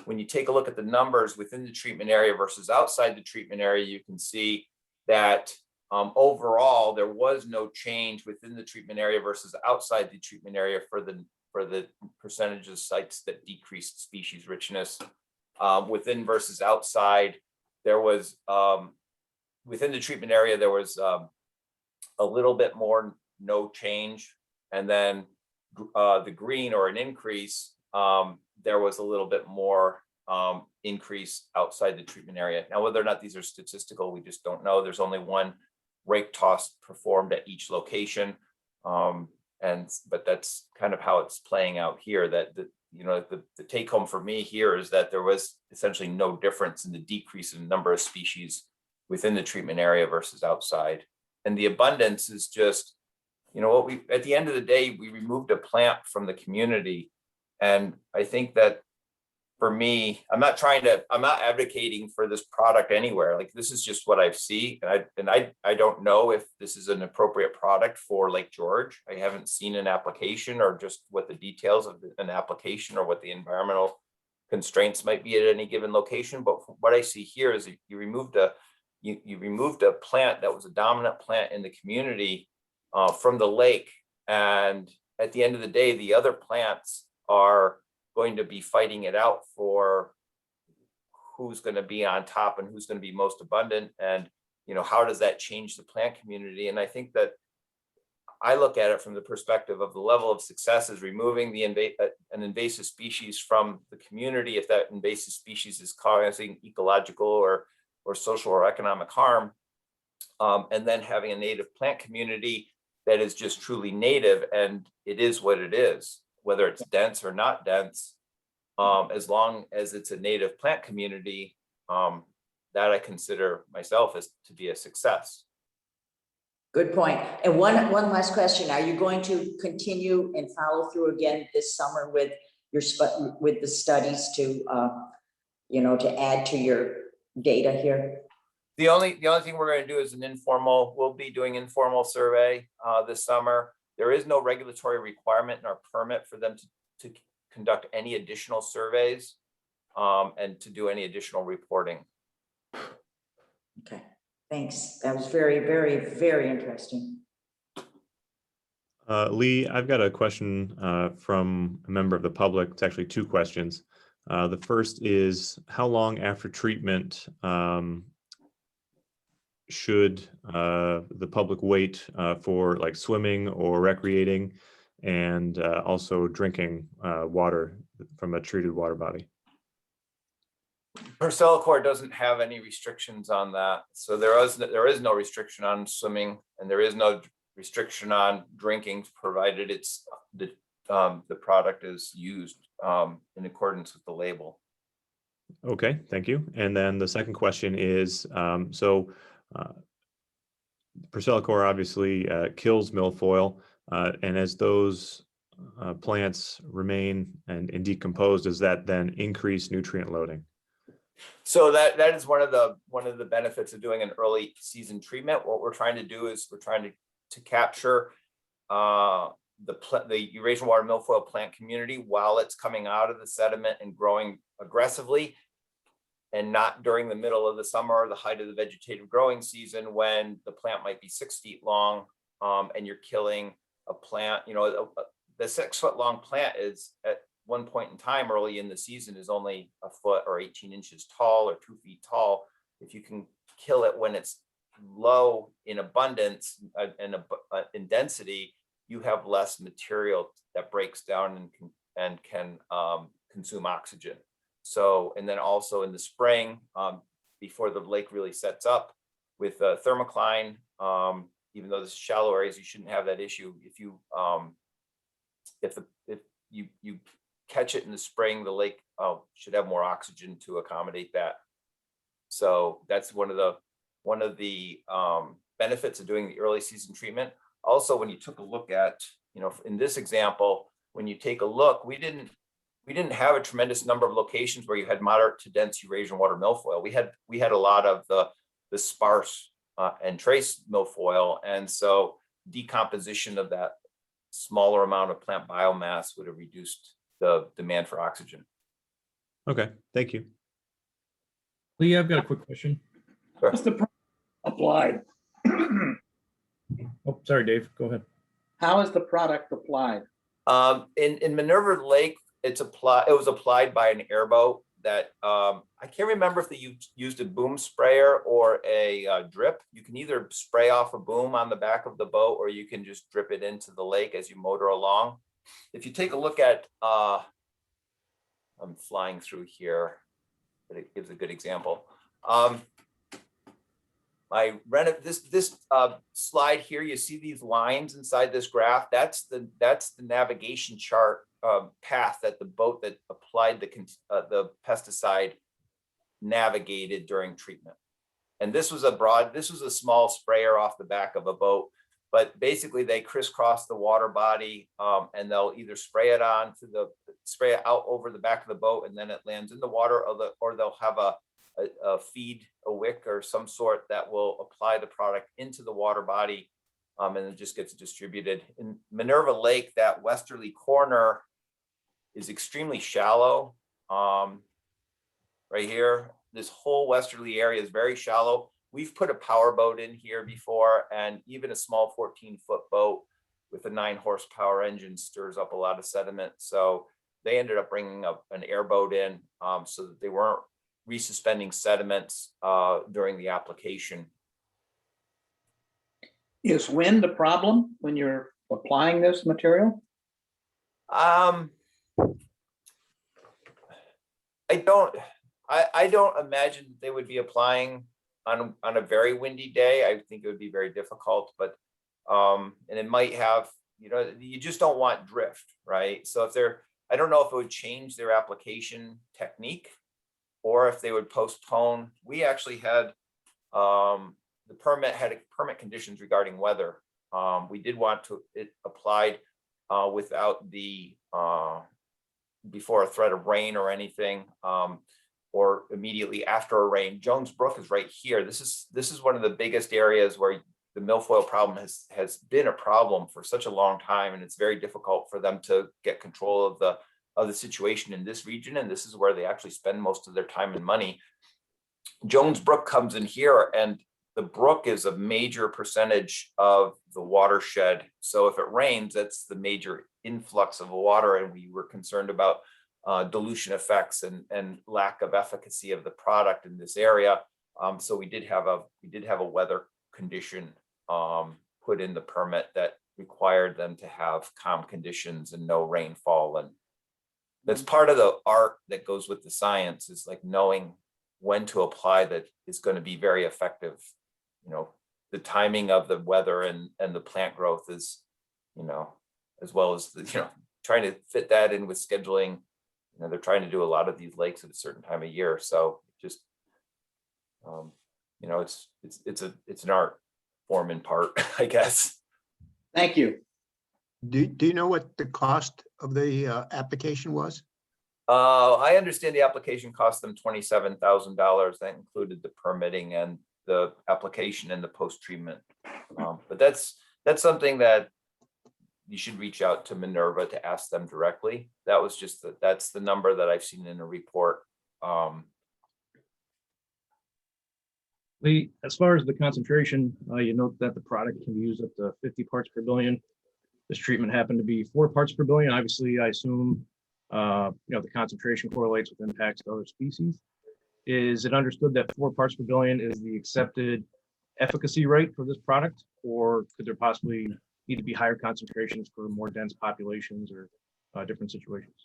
When you take a look at the numbers within the treatment area versus outside the treatment area, you can see that overall, there was no change within the treatment area versus outside the treatment area for the percentage of sites that decreased species richness. Within versus outside, there was, within the treatment area, there was a little bit more no change. And then the green, or an increase, there was a little bit more increase outside the treatment area. Now, whether or not these are statistical, we just don't know. There's only 1 rake toss performed at each location. But that's kind of how it's playing out here, that the take home for me here is that there was essentially no difference in the decrease in the number of species within the treatment area versus outside. And the abundance is just, at the end of the day, we removed a plant from the community. And I think that for me, I'm not advocating for this product anywhere. Like, this is just what I see. And I don't know if this is an appropriate product for Lake George. I haven't seen an application, or just what the details of an application or what the environmental constraints might be at any given location. But what I see here is that you removed a plant that was a dominant plant in the community from the lake. And at the end of the day, the other plants are going to be fighting it out for who's going to be on top and who's going to be most abundant. And, how does that change the plant community? And I think that I look at it from the perspective of the level of success is removing an invasive species from the community. If that invasive species is causing ecological or social or economic harm, and then having a native plant community that is just truly native, and it is what it is, whether it's dense or not dense, as long as it's a native plant community, that I consider myself as to be a success. Good point. And one last question. Are you going to continue and follow through again this summer with with the studies to, to add to your data here? The only thing we're going to do is we'll be doing informal survey this summer. There is no regulatory requirement in our permit for them to conduct any additional surveys and to do any additional reporting. Okay, thanks. That was very, very, very interesting. Lee, I've got a question from a member of the public. It's actually 2 questions. The first is, how long after treatment should the public wait for like swimming or recreating, and also drinking water from a treated water body? Percelicor doesn't have any restrictions on that. So there is no restriction on swimming, and there is no restriction on drinking, provided it's the product is used in accordance with the label. Okay, thank you. And then the second question is, Percelicor obviously kills milfoil, and as those plants remain and decompose, does that then increase nutrient loading? So that is one of the benefits of doing an early season treatment. What we're trying to do is we're trying to capture the Eurasian water milfoil plant community while it's coming out of the sediment and growing aggressively, and not during the middle of the summer or the height of the vegetative growing season, when the plant might be 6 feet long and you're killing a plant. The 6 foot long plant is at one point in time early in the season is only a foot or 18 inches tall or 2 feet tall. If you can kill it when it's low in abundance and in density, you have less material that breaks down and can consume oxygen. So, and then also in the spring, before the lake really sets up with thermocline, even though this is shallow areas, you shouldn't have that issue. If you catch it in the spring, the lake should have more oxygen to accommodate that. So that's one of the one of the benefits of doing the early season treatment. Also, when you took a look at, in this example, when you take a look, we didn't have a tremendous number of locations where you had moderate to dense Eurasian water milfoil. We had a lot of the sparse and trace milfoil, and so decomposition of that smaller amount of plant biomass would have reduced the demand for oxygen. Okay, thank you. Lee, I've got a quick question. Sure. How's the product applied? Oh, sorry, Dave, go ahead. How is the product applied? In Minerva Lake, it was applied by an airboat that I can't remember if they used a boom sprayer or a drip. You can either spray off a boom on the back of the boat, or you can just drip it into the lake as you motor along. If you take a look at, I'm flying through here, but it gives a good example. I rented this slide here. You see these lines inside this graph. That's the navigation chart path that the boat that applied the pesticide navigated during treatment. And this was a small sprayer off the back of a boat, but basically they crisscross the water body, and they'll either spray it out over the back of the boat, and then it lands in the water, or they'll have a wick or some sort that will apply the product into the water body, and it just gets distributed. In Minerva Lake, that westerly corner is extremely shallow. Right here, this whole westerly area is very shallow. We've put a power boat in here before, and even a small 14-foot boat with a 9-horsepower engine stirs up a lot of sediment. So they ended up bringing up an airboat in, so that they weren't resuspending sediments during the application. Is wind a problem when you're applying this material? I don't imagine they would be applying on a very windy day. I think it would be very difficult, but and it might have, you just don't want drift, right? So I don't know if it would change their application technique, or if they would postpone. We actually had the permit conditions regarding weather. We did want it applied without before a threat of rain or anything, or immediately after a rain. Jones Brook is right here. This is one of the biggest areas where the milfoil problem has been a problem for such a long time, and it's very difficult for them to get control of the situation in this region, and this is where they actually spend most of their time and money. Jones Brook comes in here, and the brook is a major percentage of the watershed. So if it rains, that's the major influx of water, and we were concerned about dilution effects and lack of efficacy of the product in this area. So we did have a weather condition put in the permit that required them to have calm conditions and no rainfall. And that's part of the art that goes with the science, is like knowing when to apply that is going to be very effective. The timing of the weather and the plant growth is, as well as trying to fit that in with scheduling. They're trying to do a lot of these lakes at a certain time of year. So just, it's an art form in part, I guess. Thank you. Do you know what the cost of the application was? I understand the application cost them $27,000. That included the permitting and the application and the post-treatment. But that's something that you should reach out to Minerva to ask them directly. That was just that's the number that I've seen in a report. Lee, as far as the concentration, you note that the product can be used up to 50 parts per billion. This treatment happened to be 4 parts per billion. Obviously, I assume the concentration correlates with impacts to other species. Is it understood that 4 parts per billion is the accepted efficacy rate for this product, or could there possibly need to be higher concentrations for more dense populations or different situations?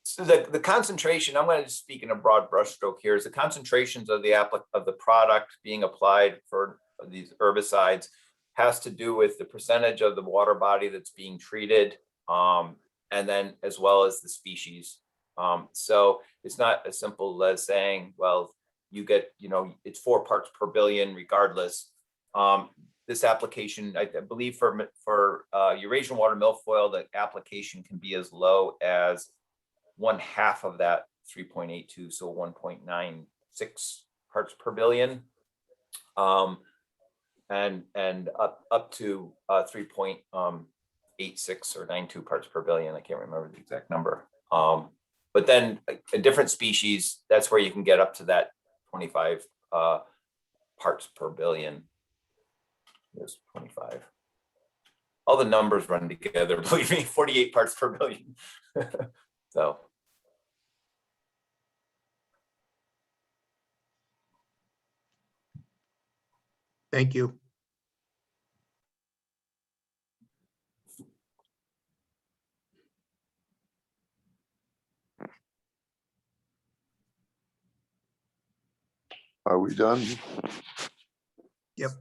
So the concentration, I'm going to speak in a broad brushstroke here, is the concentrations of the product being applied for these herbicides has to do with the percentage of the water body that's being treated, and then as well as the species. So it's not as simple as saying, well, you get, it's 4 parts per billion regardless. This application, I believe for Eurasian water milfoil, the application can be as low as 1/2 of that 3.82, so 1.96 parts per billion, and up to 3.86 or 92 parts per billion. I can't remember the exact number. But then a different species, that's where you can get up to that 25 parts per billion. There's 25. All the numbers run together, believe me, 48 parts per billion. So. Thank you. Are we done? Yep.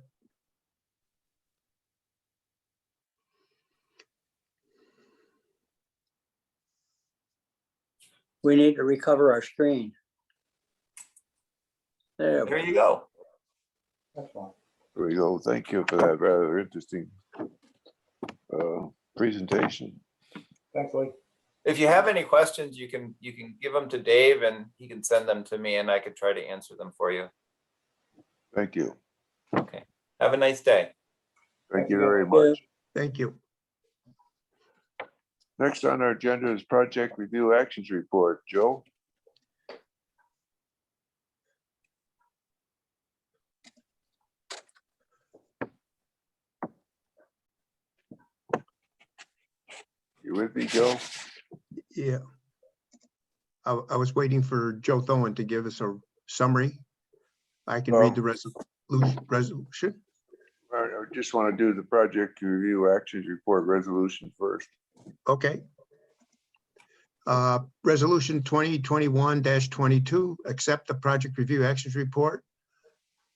We need to recover our screen. There, There you go. Excellent. There we go. Thank you for that rather interesting presentation. Thanks, Lee. If you have any questions, you can give them to Dave and he can send them to me and I could try to answer them for you. Thank you. Okay. Have a nice day. Thank you very much. Thank you. Next on our agenda is Project Review Actions Report. Joe? You with me, Joe? Yeah. I was waiting for Joe Thowen to give us a summary. I can read the resolution. I just want to do the Project Review Actions Report resolution first. Okay. Resolution 2021-22, accept the Project Review Actions Report.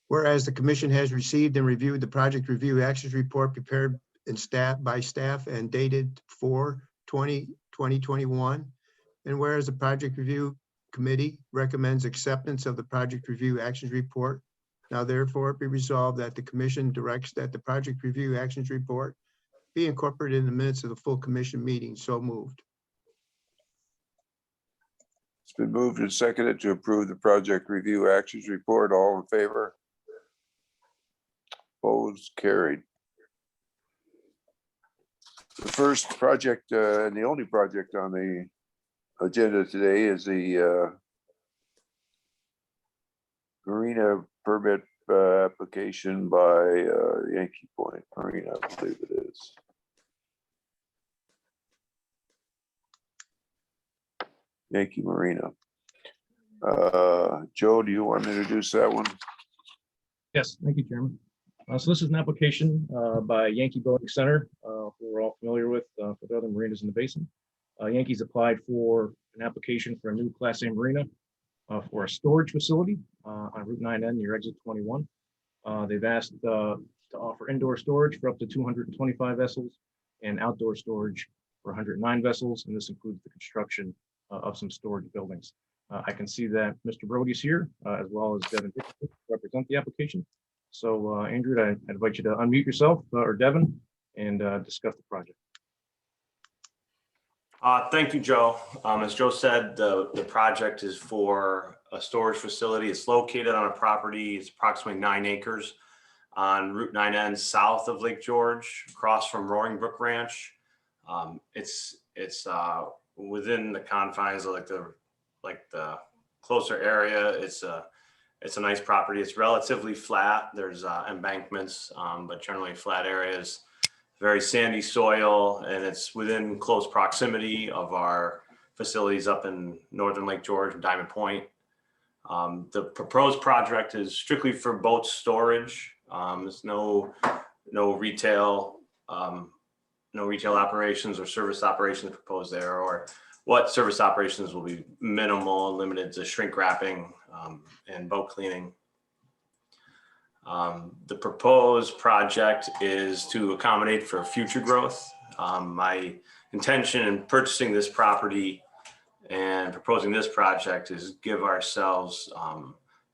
Whereas the commission has received and reviewed the Project Review Actions Report prepared by staff and dated 4/20/2021. And whereas the Project Review Committee recommends acceptance of the Project Review Actions Report, now therefore be resolved that the commission directs that the Project Review Actions Report be incorporated in the minutes of the full commission meeting. So moved. It's been moved and seconded to approve the Project Review Actions Report. All in favor? Opposed? Carried. The first project and the only project on the agenda today is the marina permit application by Yankee Point Marina, I believe it is. Yankee Marina. Joe, do you want to introduce that one? Yes, thank you, Chairman. So this is an application by Yankee Boating Center, who we're all familiar with for the other marinas in the basin. Yankees applied for an application for a new Class A marina for a storage facility on Route 9N near exit 21. They've asked to offer indoor storage for up to 225 vessels and outdoor storage for 109 vessels, and this includes the construction of some storage buildings. I can see that Mr. Brody's here, as well as Devin Richness to represent the application. So Andrew, I invite you to unmute yourself or Devin and discuss the project. Thank you, Joe. As Joe said, the project is for a storage facility. It's located on a property. It's approximately 9 acres on Route 9N south of Lake George, across from Roaring Brook Ranch. It's within the confines of like the closer area. It's a nice property. It's relatively flat. There's embankments, but generally flat areas. Very sandy soil, and it's within close proximity of our facilities up in northern Lake George and Diamond Point. The proposed project is strictly for boat storage. There's no retail operations or service operations proposed there, or what service operations will be minimal and limited to shrink wrapping and boat cleaning. The proposed project is to accommodate for future growth. My intention in purchasing this property and proposing this project is give ourselves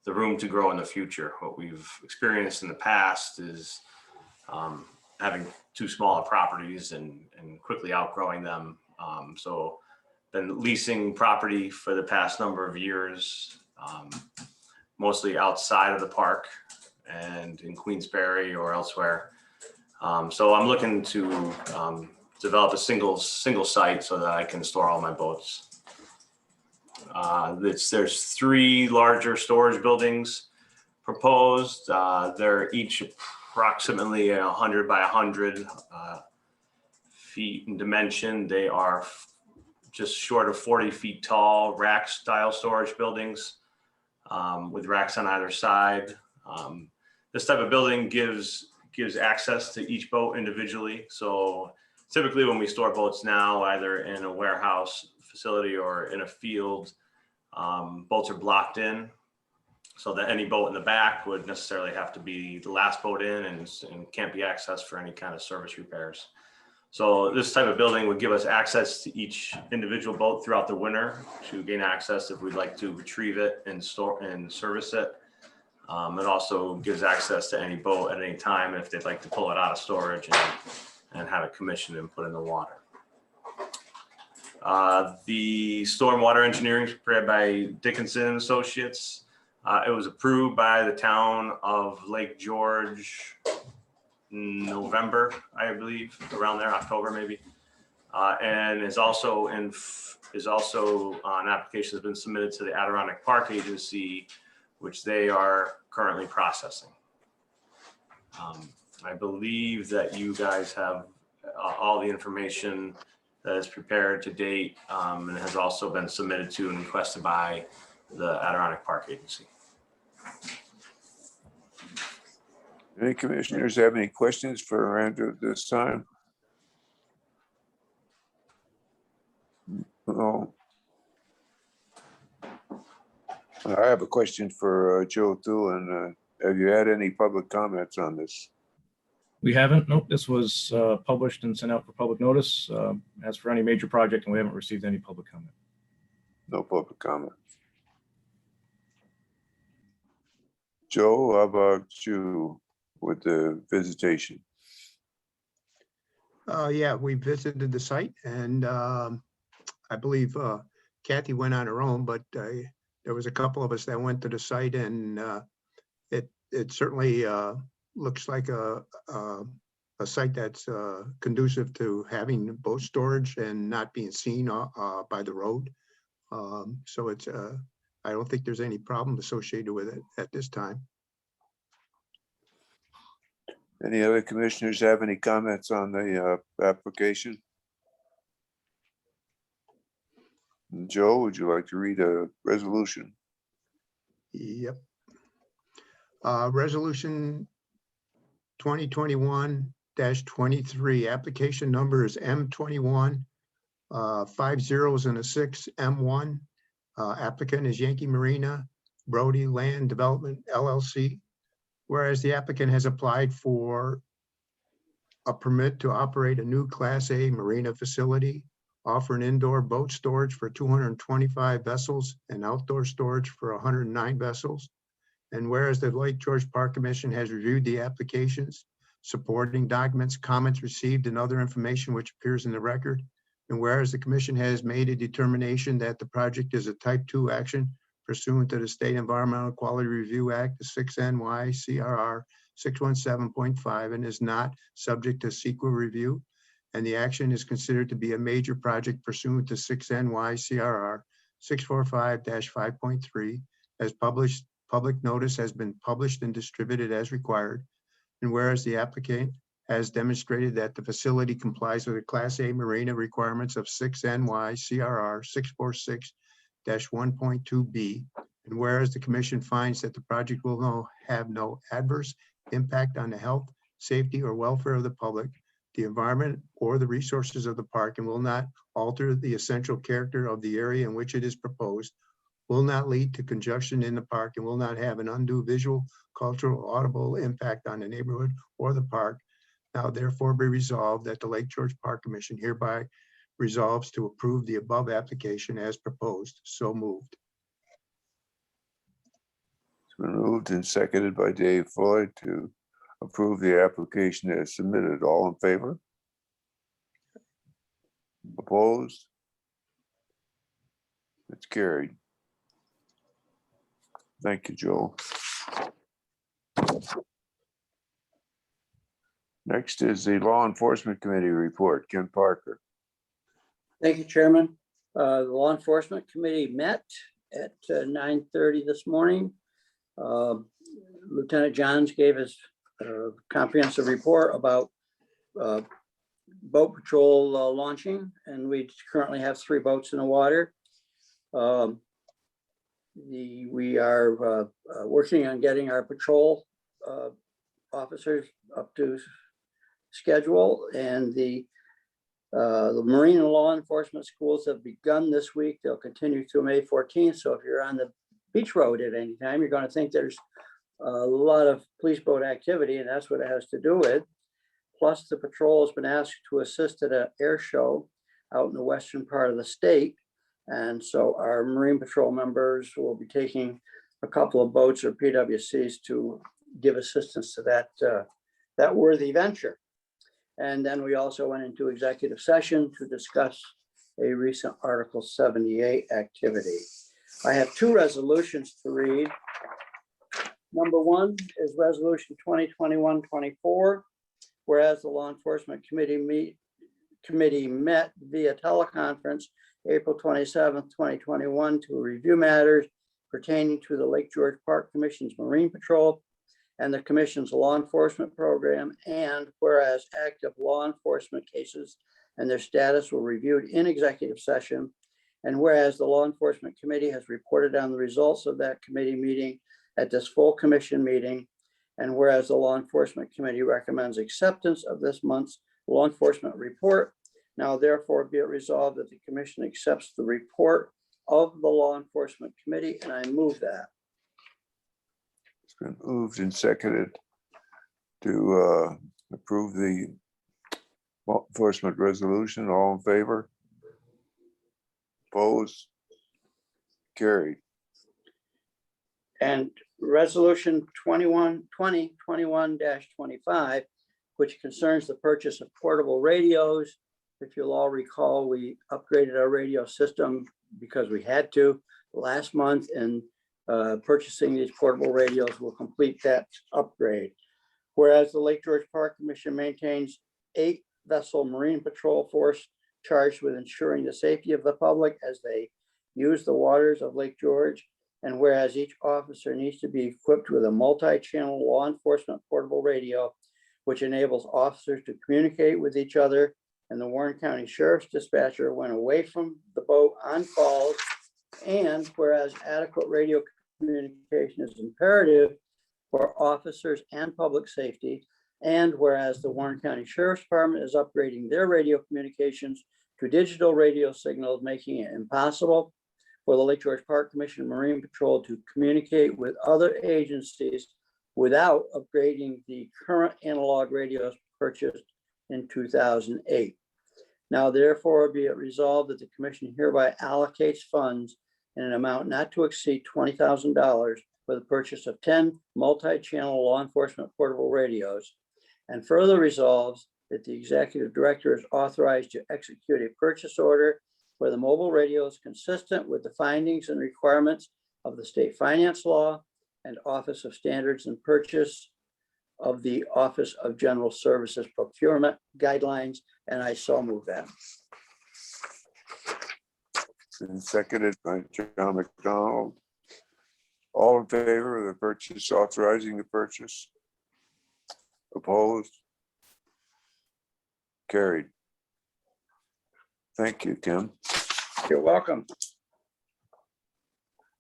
the room to grow in the future. What we've experienced in the past is having too small properties and quickly outgrowing them. So been leasing property for the past number of years, mostly outside of the park and in Queensberry or elsewhere. So I'm looking to develop a single site so that I can store all my boats. There's 3 larger storage buildings proposed. They're each approximately 100 by 100 feet in dimension. They are just short of 40 feet tall, rack style storage buildings with racks on either side. This type of building gives access to each boat individually. So typically when we store boats now, either in a warehouse facility or in a field, boats are blocked in so that any boat in the back would necessarily have to be the last boat in and can't be accessed for any kind of service repairs. So this type of building would give us access to each individual boat throughout the winter to gain access if we'd like to retrieve it and store and service it. It also gives access to any boat at any time if they'd like to pull it out of storage and have it commissioned and put in the water. The stormwater engineering is prepared by Dickinson Associates. It was approved by the town of Lake George November, I believe, around there, October maybe, and is also an application has been submitted to the Adirondack Park Agency, which they are currently processing. I believe that you guys have all the information that is prepared to date, and has also been submitted to and requested by the Adirondack Park Agency. Any commissioners have any questions for Andrew at this time? No. I have a question for Joe too, and have you had any public comments on this? We haven't. Nope. This was published and sent out for public notice. As for any major project, and we haven't received any public comment. No public comment. Joe, how about you with the visitation? Yeah, we visited the site, and I believe Kathy went on her own, but there was a couple of us that went to the site, and it certainly looks like a site that's conducive to having boat storage and not being seen by the road. So it's I don't think there's any problem associated with it at this time. Any other commissioners have any comments on the application? Joe, would you like to read a resolution? Yep. Resolution 2021-23, application number is M21, 5 zeros and a 6, M1. Applicant is Yankee Marina, Brody Land Development LLC. Whereas the applicant has applied for a permit to operate a new Class A marina facility, offer an indoor boat storage for 225 vessels and outdoor storage for 109 vessels. And whereas the Lake George Park Commission has reviewed the applications, supporting documents, comments received, and other information which appears in the record. And whereas the commission has made a determination that the project is a type 2 action pursuant to the State Environmental Quality Review Act, the 6 NYCRR 617.5, and is not subject to CEQA review. And the action is considered to be a major project pursuant to 6 NYCRR 645-5.3, as published. Public notice has been published and distributed as required. And whereas the applicant has demonstrated that the facility complies with the Class A marina requirements of 6 NYCRR 646-1.2B, and whereas the commission finds that the project will have no adverse impact on the health, safety, or welfare of the public, the environment, or the resources of the park, and will not alter the essential character of the area in which it is proposed, will not lead to congestion in the park, and will not have an undue visual, cultural, audible impact on the neighborhood or the park. Now therefore be resolved that the Lake George Park Commission hereby resolves to approve the above application as proposed. So moved. Been moved and seconded by Dave Floyd to approve the application as submitted. All in favor? Opposed? It's carried. Thank you, Joel. Next is the Law Enforcement Committee report. Ken Parker. Thank you, Chairman. The Law Enforcement Committee met at 9:30 this morning. Lieutenant Johns gave us a comprehensive report about boat patrol launching, and we currently have 3 boats in the water. We are working on getting our patrol officers up to schedule, and the Marine and Law Enforcement schools have begun this week. They'll continue through May 14th. So if you're on the beach road at any time, you're going to think there's a lot of police boat activity, and that's what it has to do with. Plus, the patrol has been asked to assist at an air show out in the western part of the state. And so our Marine Patrol members will be taking a couple of boats or PWCs to give assistance to that worthy venture. And then we also went into executive session to discuss a recent Article 78 activity. I have 2 resolutions to read. Number 1 is Resolution 2021-24, whereas the Law Enforcement Committee met via teleconference April 27th, 2021 to review matters pertaining to the Lake George Park Commission's Marine Patrol and the Commission's law enforcement program, and whereas active law enforcement cases and their status were reviewed in executive session, and whereas the Law Enforcement Committee has reported on the results of that committee meeting at this full commission meeting, and whereas the Law Enforcement Committee recommends acceptance of this month's law enforcement report, now therefore be it resolved that the commission accepts the report of the Law Enforcement Committee, and I move that. It's been moved and seconded to approve the law enforcement resolution. All in favor? Opposed? Carried. And Resolution 2021-25, which concerns the purchase of portable radios. If you'll all recall, we upgraded our radio system because we had to last month, and purchasing these portable radios will complete that upgrade. Whereas the Lake George Park Commission maintains 8-vessel Marine Patrol force charged with ensuring the safety of the public as they use the waters of Lake George, and whereas each officer needs to be equipped with a multi-channel law enforcement portable radio, which enables officers to communicate with each other and the Warren County Sheriff's dispatcher when away from the boat on calls, and whereas adequate radio communication is imperative for officers and public safety, and whereas the Warren County Sheriff's Department is upgrading their radio communications to digital radio signals, making it impossible for the Lake George Park Commission and Marine Patrol to communicate with other agencies without upgrading the current analog radios purchased in 2008. Now therefore be it resolved that the commission hereby allocates funds in an amount not to exceed $20,000 for the purchase of 10 multi-channel law enforcement portable radios, and further resolves that the executive director is authorized to execute a purchase order for the mobile radios consistent with the findings and requirements of the state finance law and Office of Standards and Purchase of the Office of General Services Procurement Guidelines, and I so move that. And seconded by John McDonald. All in favor of the purchase, authorizing the purchase? Opposed? Carried. Thank you, Tim. You're welcome.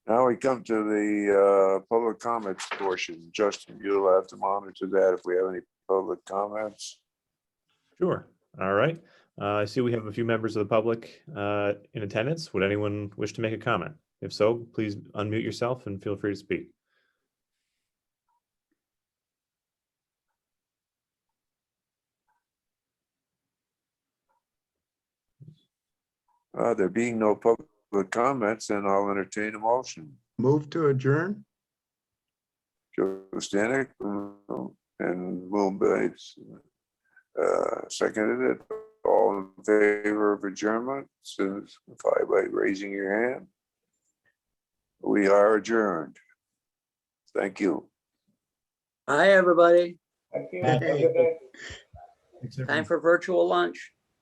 Now we come to the public comments portion. Justin, you'll have to monitor that if we have any public comments. Sure. All right. I see we have a few members of the public in attendance. Would anyone wish to make a comment? If so, please unmute yourself and feel free to speak. There being no public comments, then I'll entertain a motion. Move to adjourn? Joe Stanek, and Will Bates seconded it. All in favor of adjournment, signify by raising your hand. We are adjourned. Thank you. Hi, everybody. Thank you. Have a good day. Time for virtual lunch.